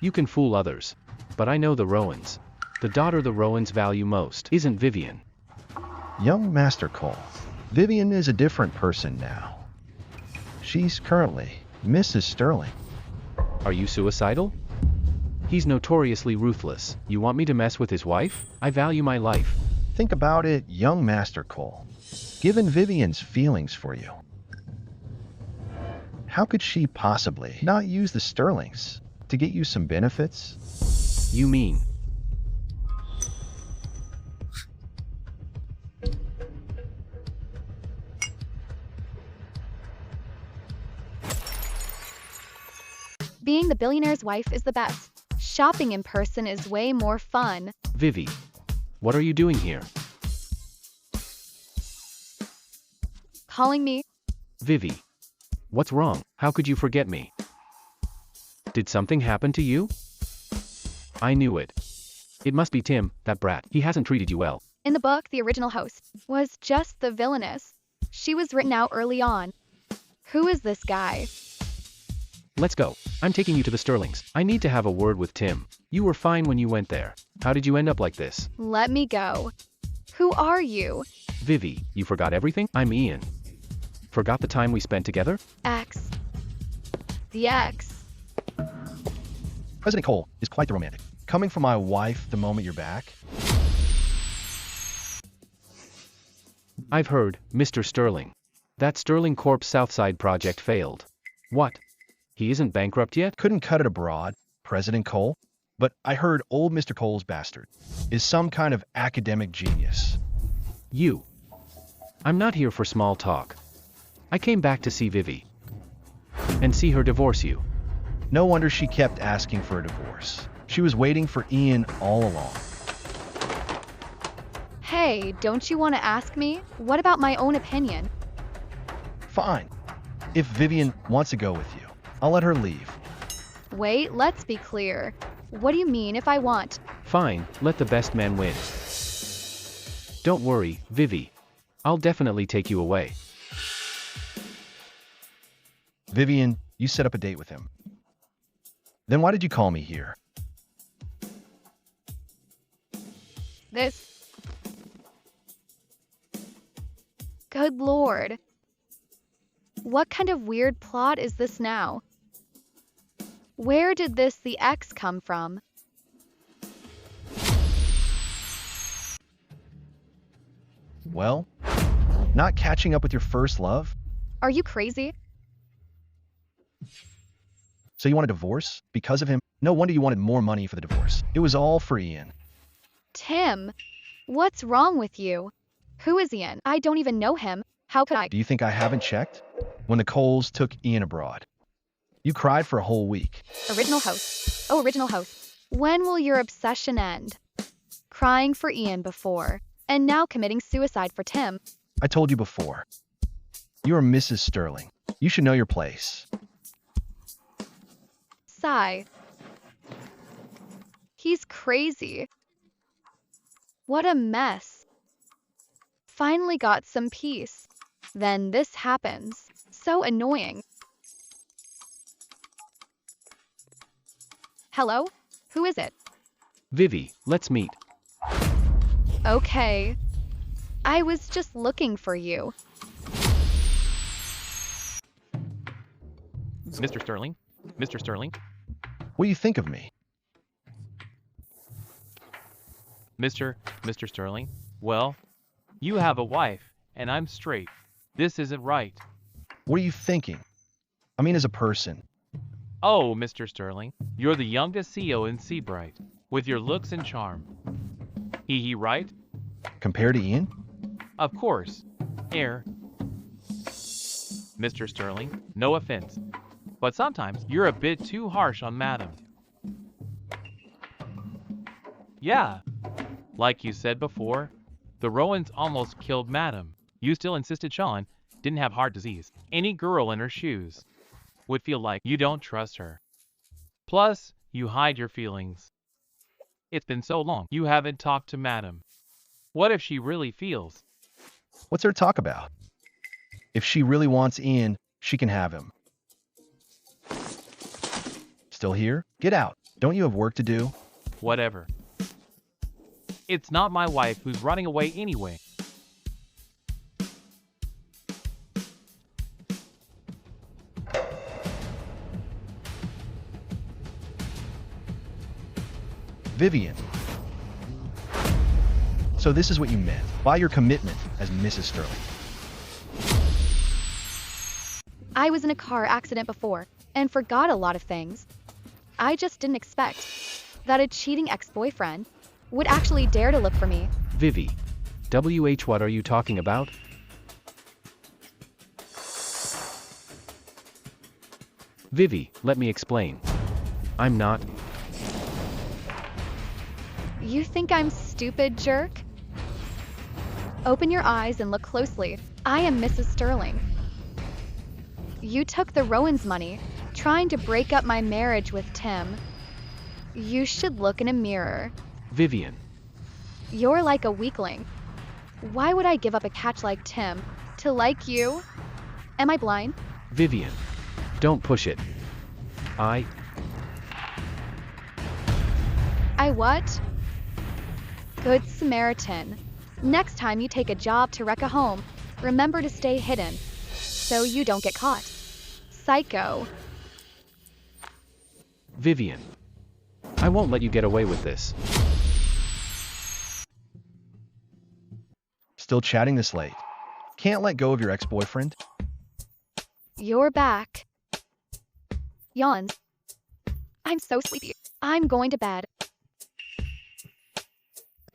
You can fool others, but I know the Rowans. The daughter the Rowans value most isn't Vivian. Young Master Cole, Vivian is a different person now. She's currently Mrs. Sterling. Are you suicidal? He's notoriously ruthless. You want me to mess with his wife? I value my life. Think about it, young Master Cole. Given Vivian's feelings for you, how could she possibly not use the Sterlings to get you some benefits? You mean? Being the billionaire's wife is the best. Shopping in person is way more fun. Vivi, what are you doing here? Calling me? Vivi, what's wrong? How could you forget me? Did something happen to you? I knew it. It must be Tim, that brat. He hasn't treated you well. In the book, the original host was just the villainess. She was written out early on. Who is this guy? Let's go. I'm taking you to the Sterlings. I need to have a word with Tim. You were fine when you went there. How did you end up like this? Let me go. Who are you? Vivi, you forgot everything? I'm Ian. Forgot the time we spent together? X. The X. President Cole is quite the romantic. Coming from my wife the moment you're back. I've heard, Mr. Sterling. That Sterling Corp Southside project failed. What? He isn't bankrupt yet? Couldn't cut it abroad, President Cole. But I heard old Mr. Cole's bastard is some kind of academic genius. You. I'm not here for small talk. I came back to see Vivi. And see her divorce you. No wonder she kept asking for a divorce. She was waiting for Ian all along. Hey, don't you want to ask me? What about my own opinion? Fine. If Vivian wants to go with you, I'll let her leave. Wait, let's be clear. What do you mean if I want? Fine, let the best man win. Don't worry, Vivi. I'll definitely take you away. Vivian, you set up a date with him. Then why did you call me here? This. Good Lord. What kind of weird plot is this now? Where did the X come from? Well, not catching up with your first love? Are you crazy? So you want a divorce? Because of him? No wonder you wanted more money for the divorce. It was all for Ian. Tim, what's wrong with you? Who is Ian? I don't even know him. How could I? Do you think I haven't checked? When the Coles took Ian abroad, you cried for a whole week. Original host. Oh, original host. When will your obsession end? Crying for Ian before, and now committing suicide for Tim. I told you before. You are Mrs. Sterling. You should know your place. Sigh. He's crazy. What a mess. Finally got some peace. Then this happens. So annoying. Hello? Who is it? Vivi, let's meet. Okay. I was just looking for you. Mr. Sterling? Mr. Sterling? What do you think of me? Mr. Sterling, well, you have a wife, and I'm straight. This isn't right. What are you thinking? I mean, as a person. Oh, Mr. Sterling, you're the youngest CEO in Seabright, with your looks and charm. He right? Compared to Ian? Of course. Air. Mr. Sterling, no offense, but sometimes you're a bit too harsh on Madam. Yeah, like you said before, the Rowans almost killed Madam. You still insisted Sean didn't have heart disease. Any girl in her shoes would feel like you don't trust her. Plus, you hide your feelings. It's been so long you haven't talked to Madam. What if she really feels? What's there to talk about? If she really wants Ian, she can have him. Still here? Get out. Don't you have work to do? Whatever. It's not my wife who's running away anyway. Vivian. So this is what you meant by your commitment as Mrs. Sterling. I was in a car accident before and forgot a lot of things. I just didn't expect that a cheating ex-boyfriend would actually dare to look for me. Vivi. What are you talking about? Vivi, let me explain. I'm not. You think I'm stupid, jerk? Open your eyes and look closely. I am Mrs. Sterling. You took the Rowan's money, trying to break up my marriage with Tim. You should look in a mirror. Vivian. You're like a weakling. Why would I give up a catch like Tim to like you? Am I blind? Vivian. Don't push it. I what? Good Samaritan. Next time you take a job to wreck a home, remember to stay hidden, so you don't get caught. Psycho. Vivian. I won't let you get away with this. Still chatting this late. Can't let go of your ex-boyfriend? You're back. Yawns. I'm so sleepy. I'm going to bed.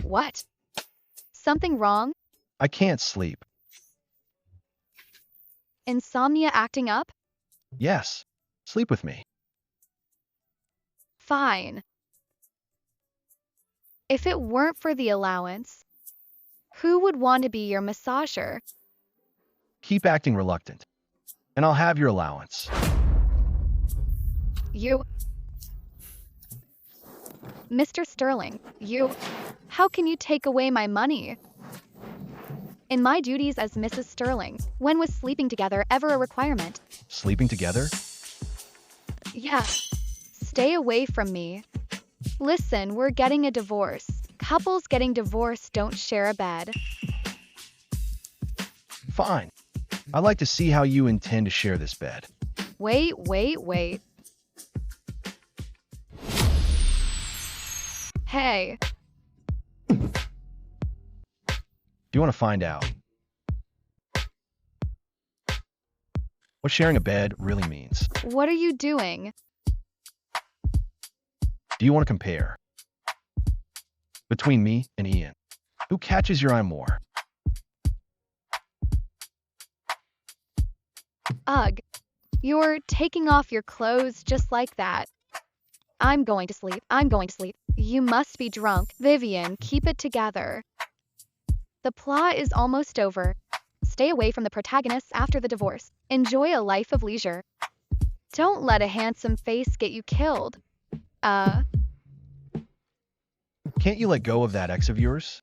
What? Something wrong? I can't sleep. Insomnia acting up? Yes. Sleep with me. Fine. If it weren't for the allowance, who would want to be your massager? Keep acting reluctant, and I'll have your allowance. You... Mr. Sterling, how can you take away my money? In my duties as Mrs. Sterling, when was sleeping together ever a requirement? Sleeping together? Yeah. Stay away from me. Listen, we're getting a divorce. Couples getting divorced don't share a bed. Fine. I'd like to see how you intend to share this bed. Wait. Hey. Do you want to find out what sharing a bed really means? What are you doing? Do you want to compare between me and Ian? Who catches your eye more? Ugh. You're taking off your clothes just like that. I'm going to sleep. You must be drunk. Vivian, keep it together. The plot is almost over. Stay away from the protagonists after the divorce. Enjoy a life of leisure. Don't let a handsome face get you killed. Can't you let go of that ex of yours?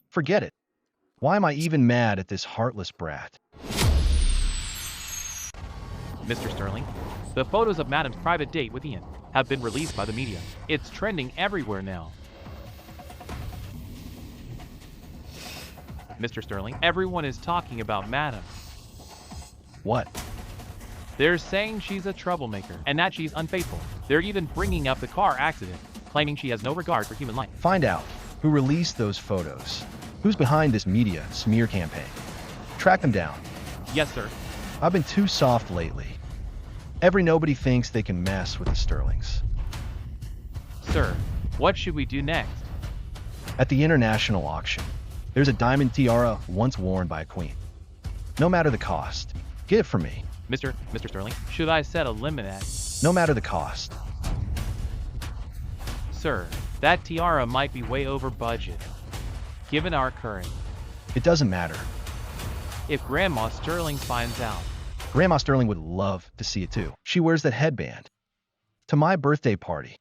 Forget it. Why am I even mad at this heartless brat? Mr. Sterling, the photos of Madam's private date with Ian have been released by the media. It's trending everywhere now. Mr. Sterling, everyone is talking about Madam. What? They're saying she's a troublemaker and that she's unfaithful. They're even bringing up the car accident, claiming she has no regard for human life. Find out who released those photos. Who's behind this media smear campaign? Track them down. Yes, sir. I've been too soft lately. Every nobody thinks they can mess with the Sterlings. Sir, what should we do next? At the international auction, there's a diamond tiara once worn by a queen. No matter the cost, get it from me. Mr. Sterling, should I set a limit at? No matter the cost. Sir, that tiara might be way over budget, given our current. It doesn't matter. If Grandma Sterling finds out. Grandma Sterling would love to see it too. She wears that headband to my birthday party.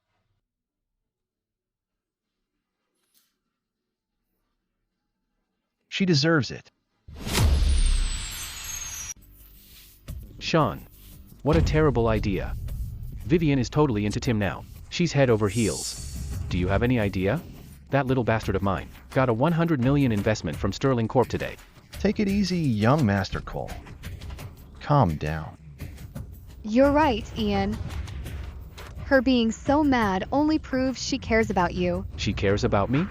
She deserves it. Sean, what a terrible idea. Vivian is totally into Tim now. She's head over heels. Do you have any idea? That little bastard of mine got a 100 million investment from Sterling Corp today. Take it easy, young Master Cole. Calm down. You're right, Ian. Her being so mad only proves she cares about you. She cares about me?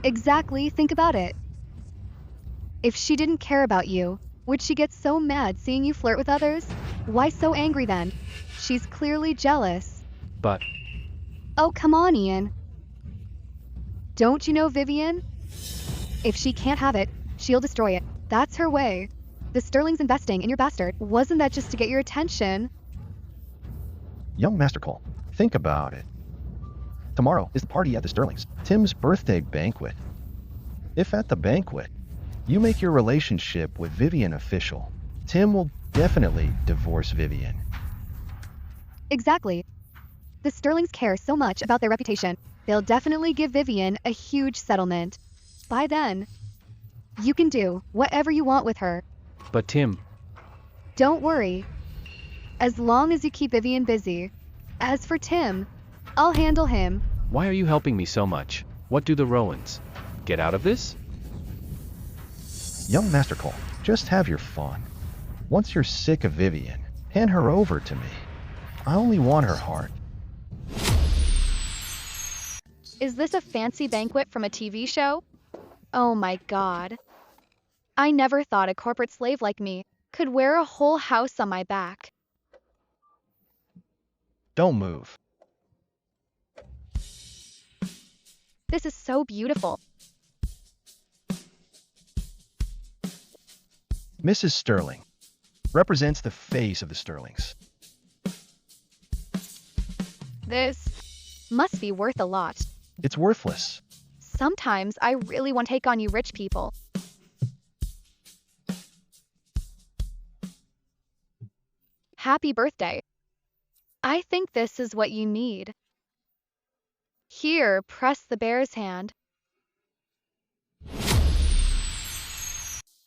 Exactly, think about it. If she didn't care about you, would she get so mad seeing you flirt with others? Why so angry then? She's clearly jealous. But... Oh, come on, Ian. Don't you know Vivian? If she can't have it, she'll destroy it. That's her way. The Sterling's investing in your bastard. Wasn't that just to get your attention? Young Master Cole, think about it. Tomorrow is the party at the Sterlings. Tim's birthday banquet. If at the banquet, you make your relationship with Vivian official, Tim will definitely divorce Vivian. Exactly. The Sterlings care so much about their reputation. They'll definitely give Vivian a huge settlement. By then, you can do whatever you want with her. But Tim... Don't worry. As long as you keep Vivian busy. As for Tim, I'll handle him. Why are you helping me so much? What do the Rowans get out of this? Young Master Cole, just have your fun. Once you're sick of Vivian, hand her over to me. I only want her heart. Is this a fancy banquet from a TV show? Oh my god. I never thought a corporate slave like me could wear a whole house on my back. Don't move. This is so beautiful. Mrs. Sterling represents the face of the Sterlings. This must be worth a lot. It's worthless. Sometimes I really want to take on you rich people. Happy birthday. I think this is what you need. Here, press the bear's hand.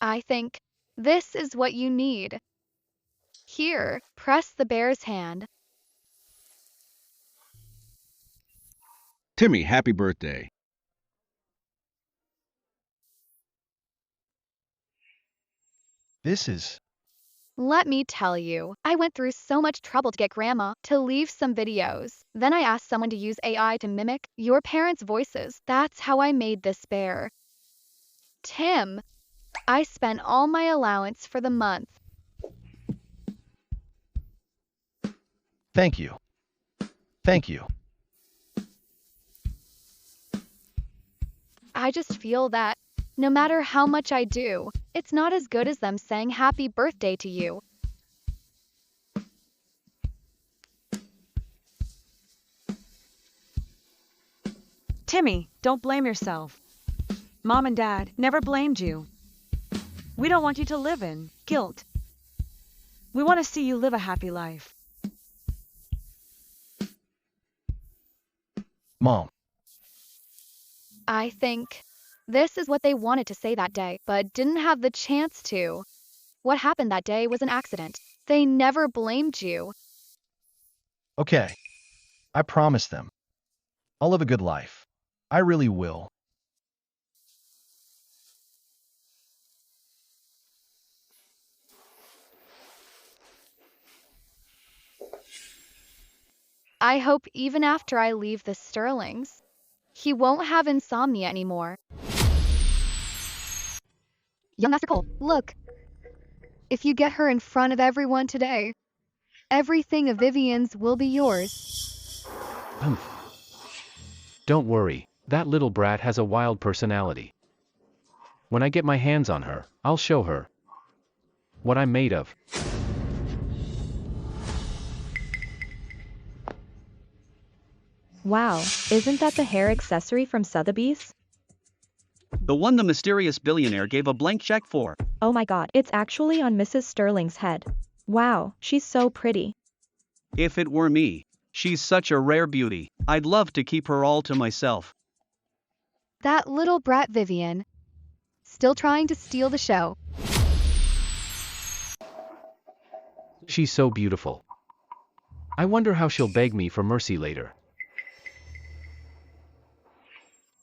I think this is what you need. Here, press the bear's hand. Timmy, happy birthday. This is... Let me tell you, I went through so much trouble to get Grandma to leave some videos. Then I asked someone to use AI to mimic your parents' voices. That's how I made this bear. Tim, I spent all my allowance for the month. Thank you. Thank you. I just feel that no matter how much I do, it's not as good as them saying happy birthday to you. Timmy, don't blame yourself. Mom and Dad never blamed you. We don't want you to live in guilt. We want to see you live a happy life. Mom. I think this is what they wanted to say that day, but didn't have the chance to. What happened that day was an accident. They never blamed you. Okay. I promise them. I'll live a good life. I really will. I hope even after I leave the Sterlings, he won't have insomnia anymore. Young Master Cole, look. If you get her in front of everyone today, everything of Vivian's will be yours. Don't worry, that little brat has a wild personality. When I get my hands on her, I'll show her what I'm made of. Wow, isn't that the hair accessory from Sotheby's? The one the mysterious billionaire gave a blank check for. Oh my god, it's actually on Mrs. Sterling's head. Wow, she's so pretty. If it were me, she's such a rare beauty. I'd love to keep her all to myself. That little brat Vivian, still trying to steal the show. She's so beautiful. I wonder how she'll beg me for mercy later.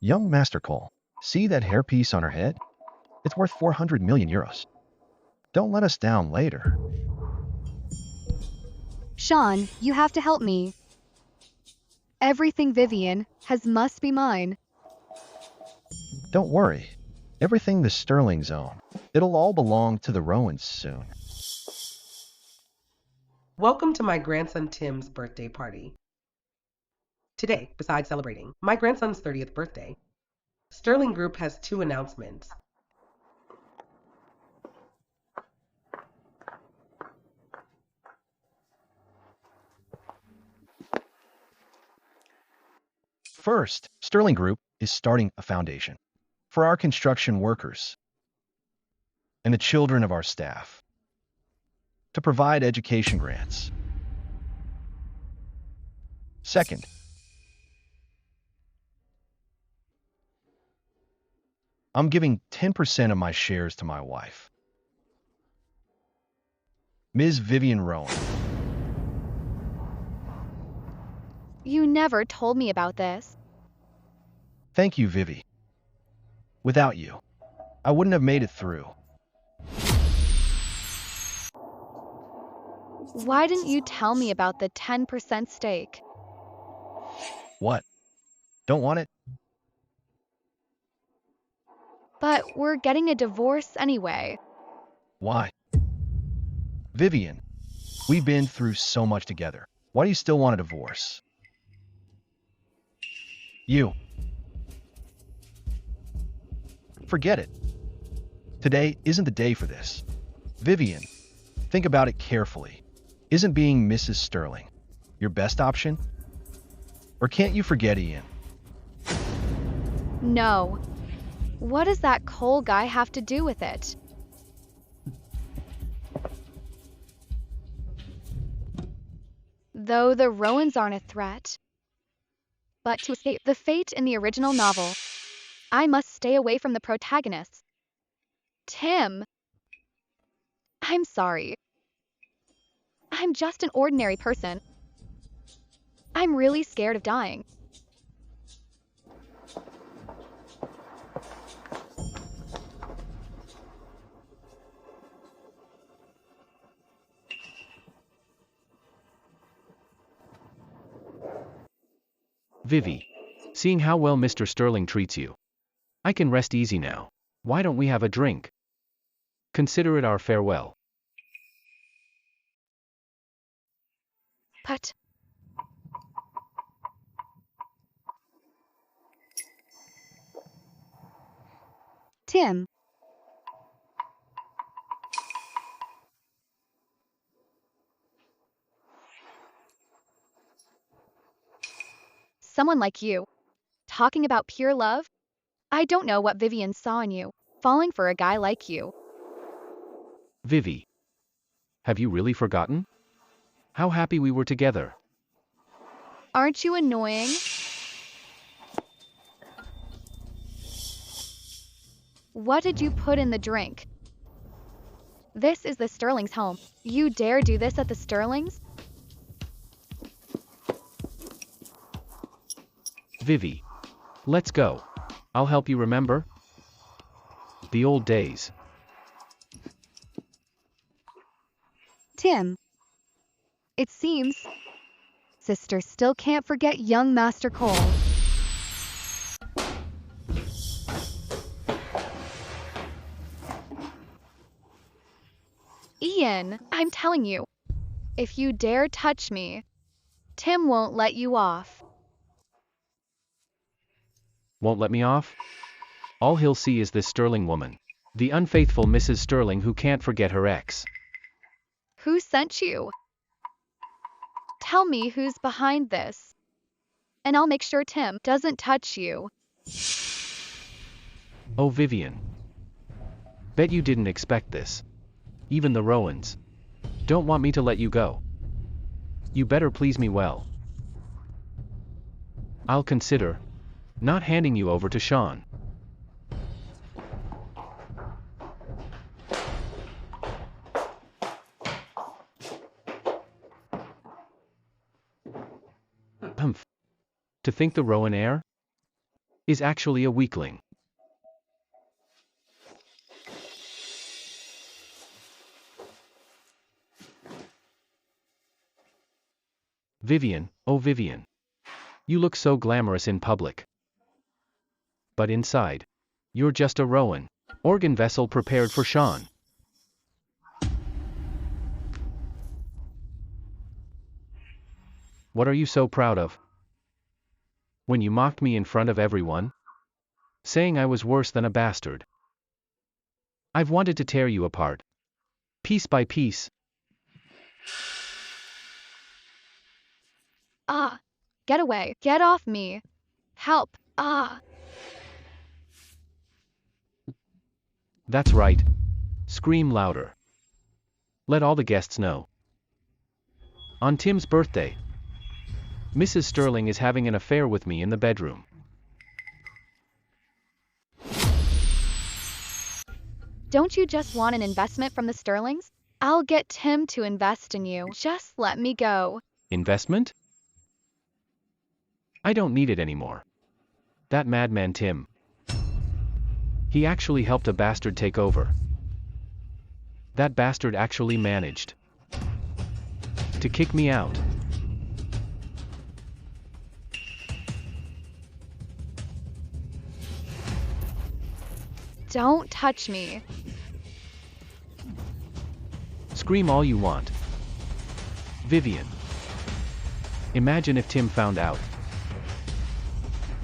Young Master Cole, see that hairpiece on her head? It's worth 400 million euros. Don't let us down later. Sean, you have to help me. Everything Vivian has must be mine. Don't worry. Everything the Sterlings own, it'll all belong to the Rowans soon. Welcome to my grandson Tim's birthday party. Today, besides celebrating my grandson's 30th birthday, Sterling Group has 2 announcements. First, Sterling Group is starting a foundation for our construction workers and the children of our staff to provide education grants. Second, I'm giving 10% of my shares to my wife, Ms. Vivian Rowan. You never told me about this. Thank you, Vivi. Without you, I wouldn't have made it through. Why didn't you tell me about the 10% stake? What? Don't want it? But we're getting a divorce anyway. Why? Vivian, we've been through so much together. Why do you still want a divorce? You. Forget it. Today isn't the day for this. Vivian, think about it carefully. Isn't being Mrs. Sterling your best option? Or can't you forget Ian? No. What does that Cole guy have to do with it? Though the Rowans aren't a threat. But to escape the fate in the original novel, I must stay away from the protagonists. Tim. I'm sorry. I'm just an ordinary person. I'm really scared of dying. Vivi, seeing how well Mr. Sterling treats you, I can rest easy now. Why don't we have a drink? Consider it our farewell. But Tim. Someone like you, talking about pure love? I don't know what Vivian saw in you, falling for a guy like you. Vivi, have you really forgotten? How happy we were together. Aren't you annoying? What did you put in the drink? This is the Sterlings' home. You dare do this at the Sterlings? Vivi, let's go. I'll help you remember the old days. Tim. It seems Sister still can't forget young Master Cole. Ian, I'm telling you, if you dare touch me, Tim won't let you off. Won't let me off? All he'll see is this Sterling woman. The unfaithful Mrs. Sterling who can't forget her ex. Who sent you? Tell me who's behind this, and I'll make sure Tim doesn't touch you. Oh, Vivian. Bet you didn't expect this. Even the Rowans don't want me to let you go. You better please me well. I'll consider not handing you over to Sean. Humph. To think the Rowan heir is actually a weakling. Vivian, oh Vivian. You look so glamorous in public. But inside, you're just a Rowan, organ vessel prepared for Sean. What are you so proud of? When you mocked me in front of everyone? Saying I was worse than a bastard. I've wanted to tear you apart. Piece by piece. Ah! Get away! Get off me! Help! Ah! That's right. Scream louder. Let all the guests know. On Tim's birthday, Mrs. Sterling is having an affair with me in the bedroom. Don't you just want an investment from the Sterlings? I'll get Tim to invest in you. Just let me go. Investment? I don't need it anymore. That madman Tim. He actually helped a bastard take over. That bastard actually managed to kick me out. Don't touch me. Scream all you want. Vivian. Imagine if Tim found out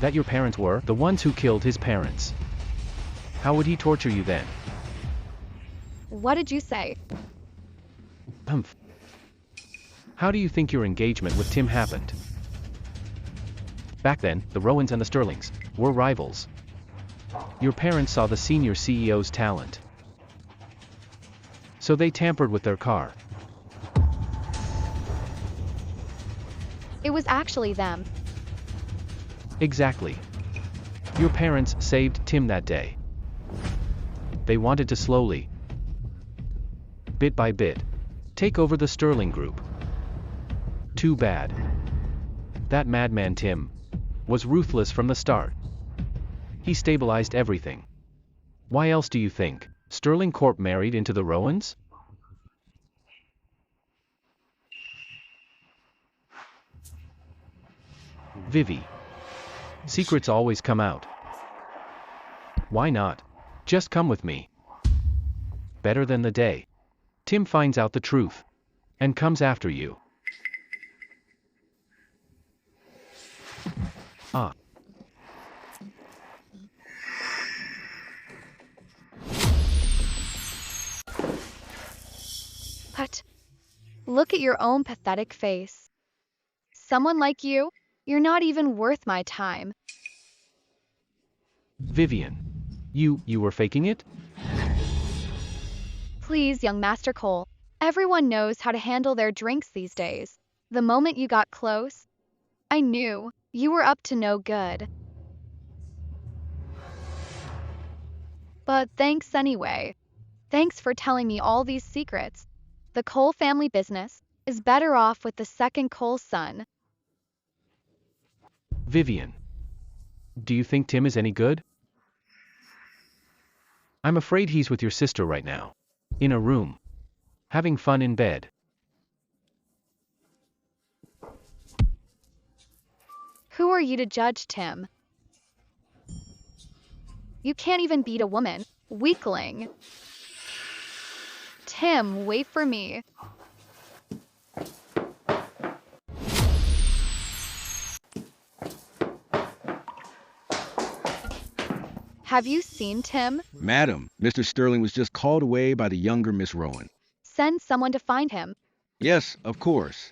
that your parents were the ones who killed his parents. How would he torture you then? What did you say? Humph. How do you think your engagement with Tim happened? Back then, the Rowans and the Sterlings were rivals. Your parents saw the senior CEO's talent, so they tampered with their car. It was actually them. Exactly. Your parents saved Tim that day. They wanted to slowly, bit by bit, take over the Sterling Group. Too bad. That madman Tim was ruthless from the start. He stabilized everything. Why else do you think Sterling Corp married into the Rowans? Vivi. Secrets always come out. Why not? Just come with me. Better than the day Tim finds out the truth and comes after you. Ah. What? Look at your own pathetic face. Someone like you, you're not even worth my time. Vivian. You were faking it? Please, young Master Cole. Everyone knows how to handle their drinks these days. The moment you got close, I knew you were up to no good. But thanks anyway. Thanks for telling me all these secrets. The Cole family business is better off with the second Cole son. Vivian. Do you think Tim is any good? I'm afraid he's with your sister right now. In a room. Having fun in bed. Who are you to judge, Tim? You can't even beat a woman. Weakling. Tim, wait for me. Have you seen Tim? Madam, Mr. Sterling was just called away by the younger Miss Rowan. Send someone to find him. Yes, of course.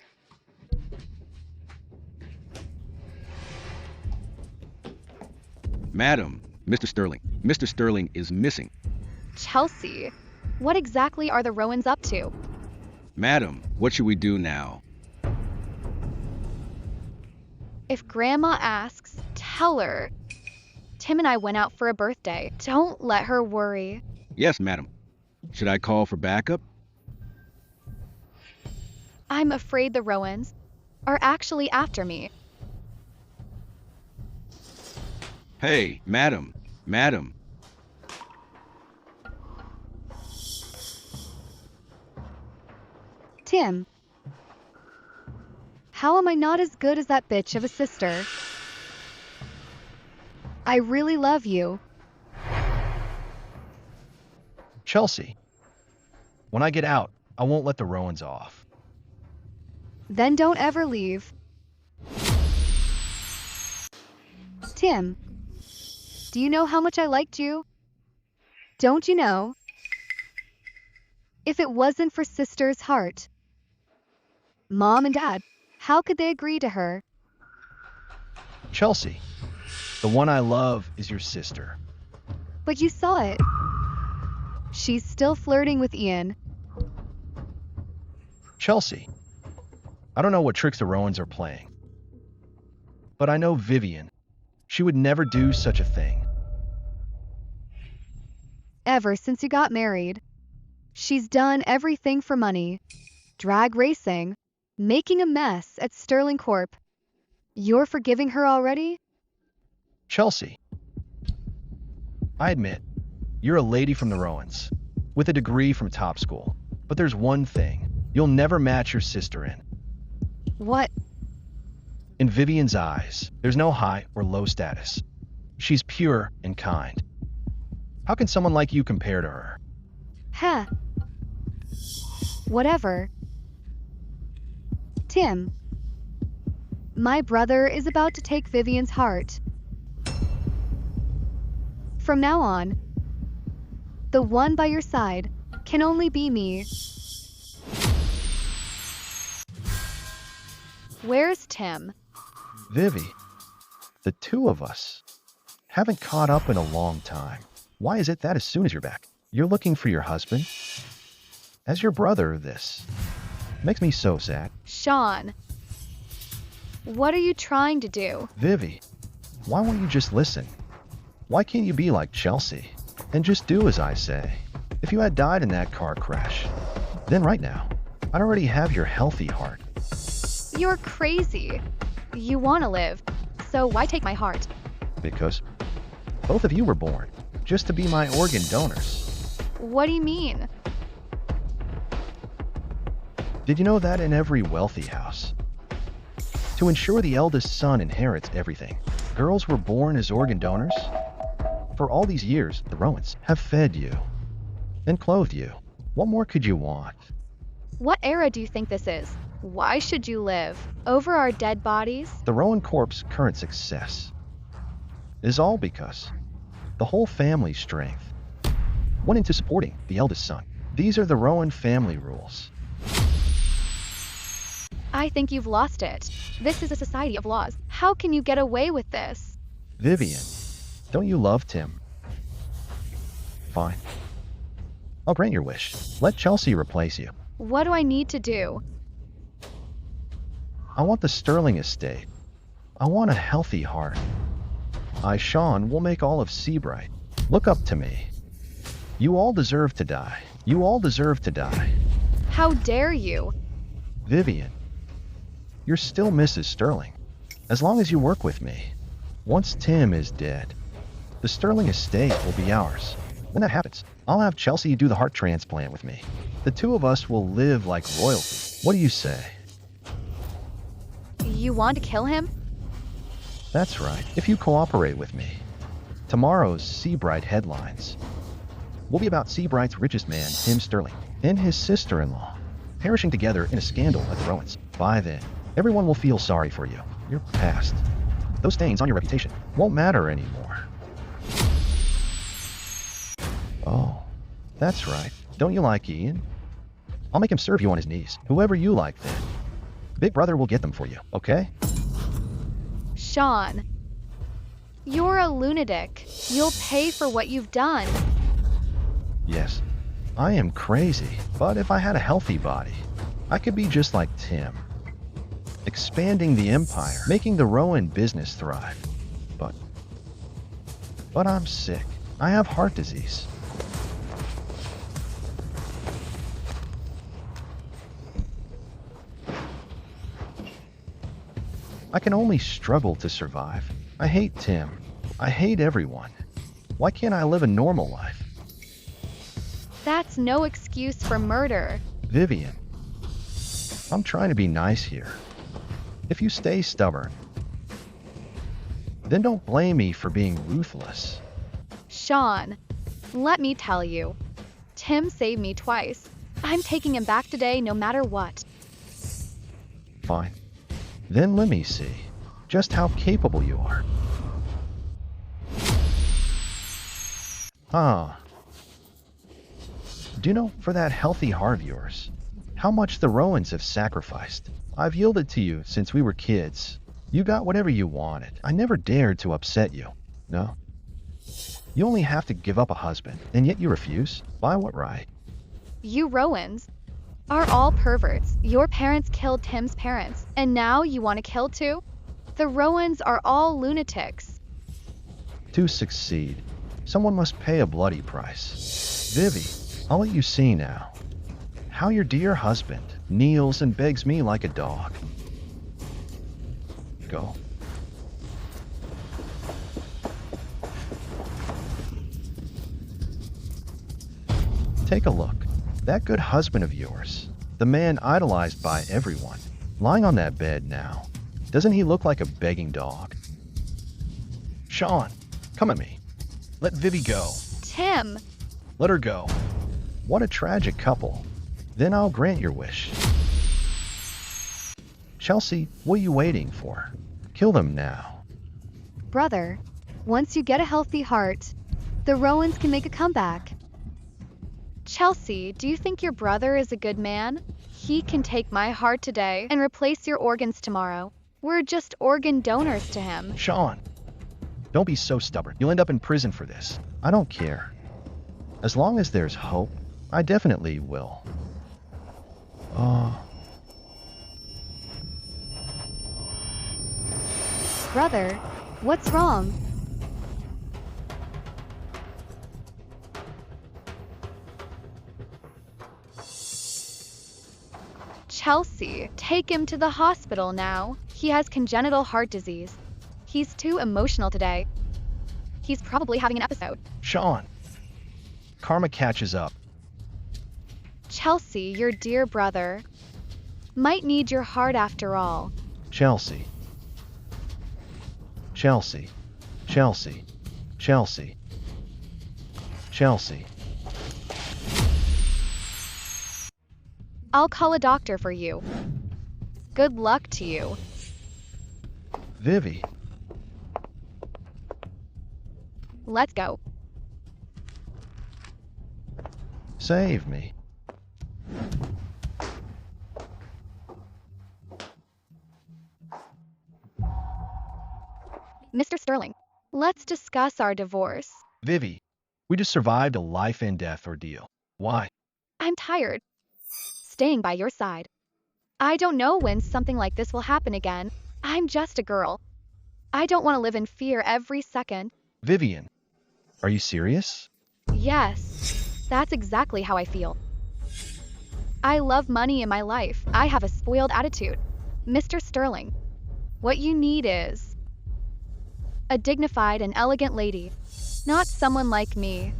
Madam, Mr. Sterling. Mr. Sterling is missing. Chelsea, what exactly are the Rowans up to? Madam, what should we do now? If Grandma asks, tell her. Tim and I went out for a birthday. Don't let her worry. Yes, madam. Should I call for backup? I'm afraid the Rowans are actually after me. Hey, madam. Madam. Tim, how am I not as good as that bitch of a sister? I really love you. Chelsea, when I get out, I won't let the Rowans off. Then don't ever leave. Tim, do you know how much I liked you? Don't you know? If it wasn't for Sister's heart, Mom and Dad, how could they agree to her? Chelsea, the one I love is your sister. But you saw it. She's still flirting with Ian. Chelsea, I don't know what tricks the Rowans are playing, but I know Vivian. She would never do such a thing. Ever since you got married, she's done everything for money. Drag racing, making a mess at Sterling Corp. You're forgiving her already? Chelsea, I admit, you're a lady from the Rowans, with a degree from top school. But there's one thing you'll never match your sister in. What? In Vivian's eyes, there's no high or low status. She's pure and kind. How can someone like you compare to her? Huh. Whatever. Tim, my brother is about to take Vivian's heart. From now on, the one by your side can only be me. Where's Tim? Vivi, the two of us haven't caught up in a long time. Why is it that as soon as you're back, you're looking for your husband? As your brother, this makes me so sad. Sean, what are you trying to do? Vivi, why won't you just listen? Why can't you be like Chelsea and just do as I say? If you had died in that car crash, then right now, I'd already have your healthy heart. You're crazy. You want to live, so why take my heart? Because both of you were born just to be my organ donors. What do you mean? Did you know that in every wealthy house, to ensure the eldest son inherits everything, girls were born as organ donors? For all these years, the Rowans have fed you and clothed you. What more could you want? What era do you think this is? Why should you live over our dead bodies? The Rowan Corp's current success is all because the whole family's strength went into supporting the eldest son. These are the Rowan family rules. I think you've lost it. This is a society of laws. How can you get away with this? Vivian, don't you love Tim? Fine. I'll grant your wish. Let Chelsea replace you. What do I need to do? I want the Sterling estate. I want a healthy heart. I, Sean, will make all of Seabright look up to me. You all deserve to die. You all deserve to die. How dare you? Vivian, you're still Mrs. Sterling, as long as you work with me. Once Tim is dead, the Sterling estate will be ours. When that happens, I'll have Chelsea do the heart transplant with me. The two of us will live like royalty. What do you say? You want to kill him? That's right, if you cooperate with me. Tomorrow's Seabright headlines will be about Seabright's richest man, Tim Sterling, and his sister-in-law, perishing together in a scandal at the Rowans. By then, everyone will feel sorry for you. You're past. Those stains on your reputation won't matter anymore. Oh, that's right. Don't you like Ian? I'll make him serve you on his knees. Whoever you like then. Big Brother will get them for you, okay? Sean, you're a lunatic. You'll pay for what you've done. Yes, I am crazy, but if I had a healthy body, I could be just like Tim. Expanding the empire, making the Rowan business thrive. But I'm sick. I have heart disease. I can only struggle to survive. I hate Tim. I hate everyone. Why can't I live a normal life? That's no excuse for murder. Vivian, I'm trying to be nice here. If you stay stubborn, then don't blame me for being ruthless. Sean, let me tell you. Tim saved me twice. I'm taking him back today no matter what. Fine. Then let me see just how capable you are. Do you know, for that healthy heart of yours, how much the Rowans have sacrificed? I've yielded to you since we were kids. You got whatever you wanted. I never dared to upset you. No? You only have to give up a husband, and yet you refuse? By what right? You Rowans are all perverts. Your parents killed Tim's parents, and now you want to kill too? The Rowans are all lunatics. To succeed, someone must pay a bloody price. Vivi, I'll let you see now how your dear husband kneels and begs me like a dog. Go. Take a look. That good husband of yours, the man idolized by everyone, lying on that bed now. Doesn't he look like a begging dog? Sean, come at me. Let Vivi go. Tim! Let her go. What a tragic couple. Then I'll grant your wish. Chelsea, what are you waiting for? Kill them now. Brother, once you get a healthy heart, the Rowans can make a comeback. Chelsea, do you think your brother is a good man? He can take my heart today and replace your organs tomorrow. We're just organ donors to him. Sean, don't be so stubborn. You'll end up in prison for this. I don't care. As long as there's hope, I definitely will. Brother, what's wrong? Chelsea, take him to the hospital now. He has congenital heart disease. He's too emotional today. He's probably having an episode. Sean, karma catches up. Chelsea, your dear brother, might need your heart after all. Chelsea. Chelsea. Chelsea. Chelsea. Chelsea. I'll call a doctor for you. Good luck to you. Vivi. Let's go. Save me. Mr. Sterling, let's discuss our divorce. Vivi, we just survived a life and death ordeal. Why? I'm tired. Staying by your side. I don't know when something like this will happen again. I'm just a girl. I don't want to live in fear every second. Vivian, are you serious? Yes, that's exactly how I feel. I love money in my life. I have a spoiled attitude. Mr. Sterling, what you need is a dignified and elegant lady, not someone like me.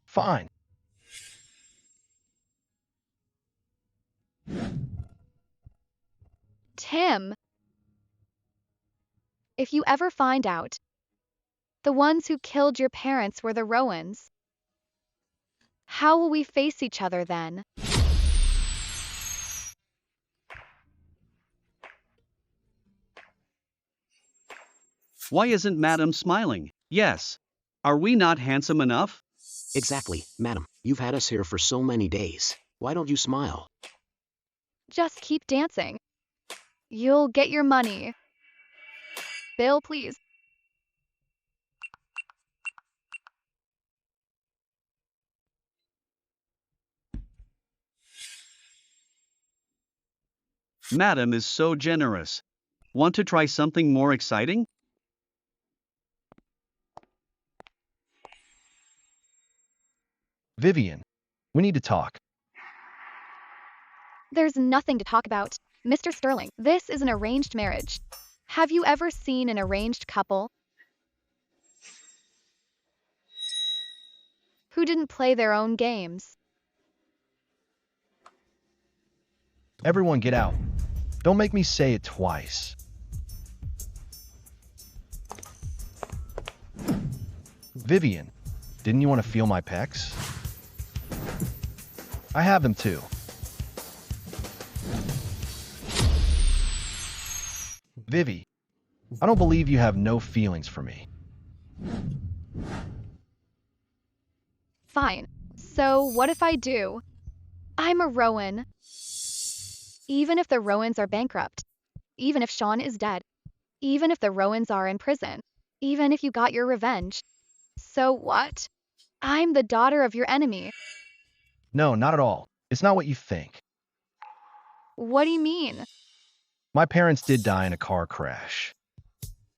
Fine. Tim. If you ever find out, the ones who killed your parents were the Rowans, how will we face each other then? Why isn't Madam smiling? Yes. Are we not handsome enough? Exactly, madam. You've had us here for so many days. Why don't you smile? Just keep dancing. You'll get your money. Bill, please. Madam is so generous. Want to try something more exciting? Vivian, we need to talk. There's nothing to talk about. Mr. Sterling, this is an arranged marriage. Have you ever seen an arranged couple who didn't play their own games? Everyone get out. Don't make me say it twice. Vivian, didn't you want to feel my pecs? I have them too. Vivi, I don't believe you have no feelings for me. Fine. So what if I do? I'm a Rowan. Even if the Rowans are bankrupt, even if Sean is dead, even if the Rowans are in prison, even if you got your revenge. So what? I'm the daughter of your enemy. No, not at all. It's not what you think. What do you mean? My parents did die in a car crash,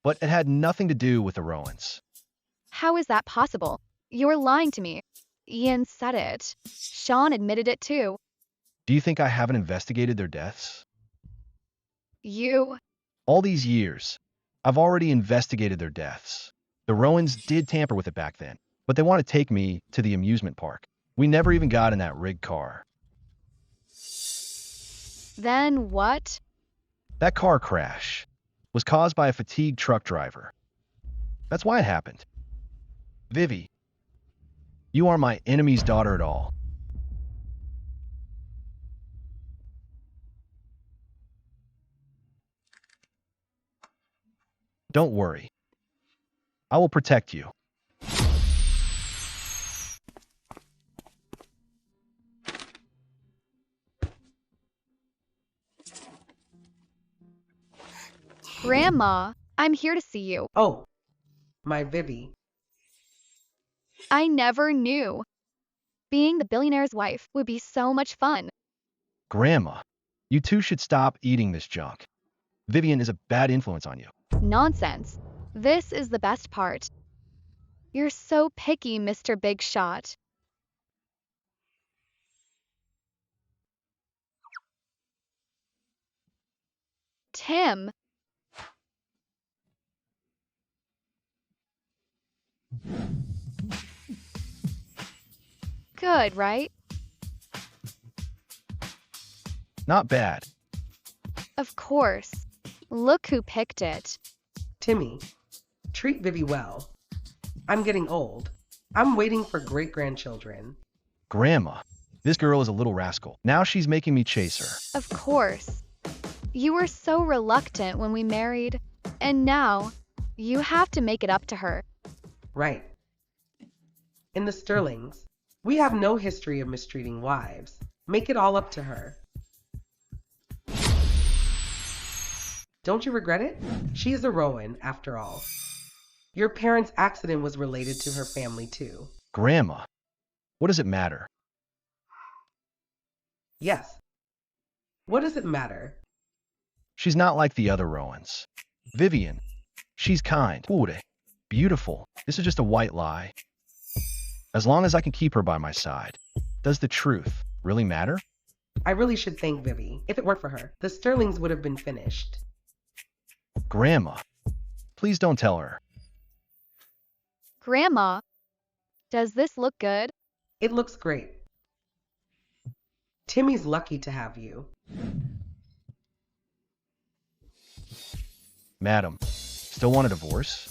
but it had nothing to do with the Rowans. How is that possible? You're lying to me. Ian said it. Sean admitted it too. Do you think I haven't investigated their deaths? You... All these years, I've already investigated their deaths. The Rowans did tamper with it back then, but they want to take me to the amusement park. We never even got in that rigged car. Then what? That car crash was caused by a fatigued truck driver. That's why it happened. Vivi, you are my enemy's daughter at all. Don't worry. I will protect you. Grandma, I'm here to see you. Oh, my Vivi. I never knew. Being the billionaire's wife would be so much fun. Grandma, you two should stop eating this junk. Vivian is a bad influence on you. Nonsense. This is the best part. You're so picky, Mr. Big Shot. Tim. Good, right? Not bad. Of course. Look who picked it. Timmy, treat Vivi well. I'm getting old. I'm waiting for great-grandchildren. Grandma, this girl is a little rascal. Now she's making me chase her. Of course. You were so reluctant when we married, and now you have to make it up to her. Right. In the Sterlings, we have no history of mistreating wives. Make it all up to her. Don't you regret it? She is a Rowan, after all. Your parents' accident was related to her family, too. Grandma, what does it matter? Yes. What does it matter? She's not like the other Rowans. Vivian, she's kind, pure, beautiful. This is just a white lie. As long as I can keep her by my side, does the truth really matter? I really should thank Vivi. If it weren't for her, the Sterlings would have been finished. Grandma, please don't tell her. Grandma, does this look good? It looks great. Timmy's lucky to have you. Madam, Still want a divorce?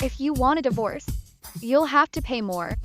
If you want a divorce, you'll have to pay more.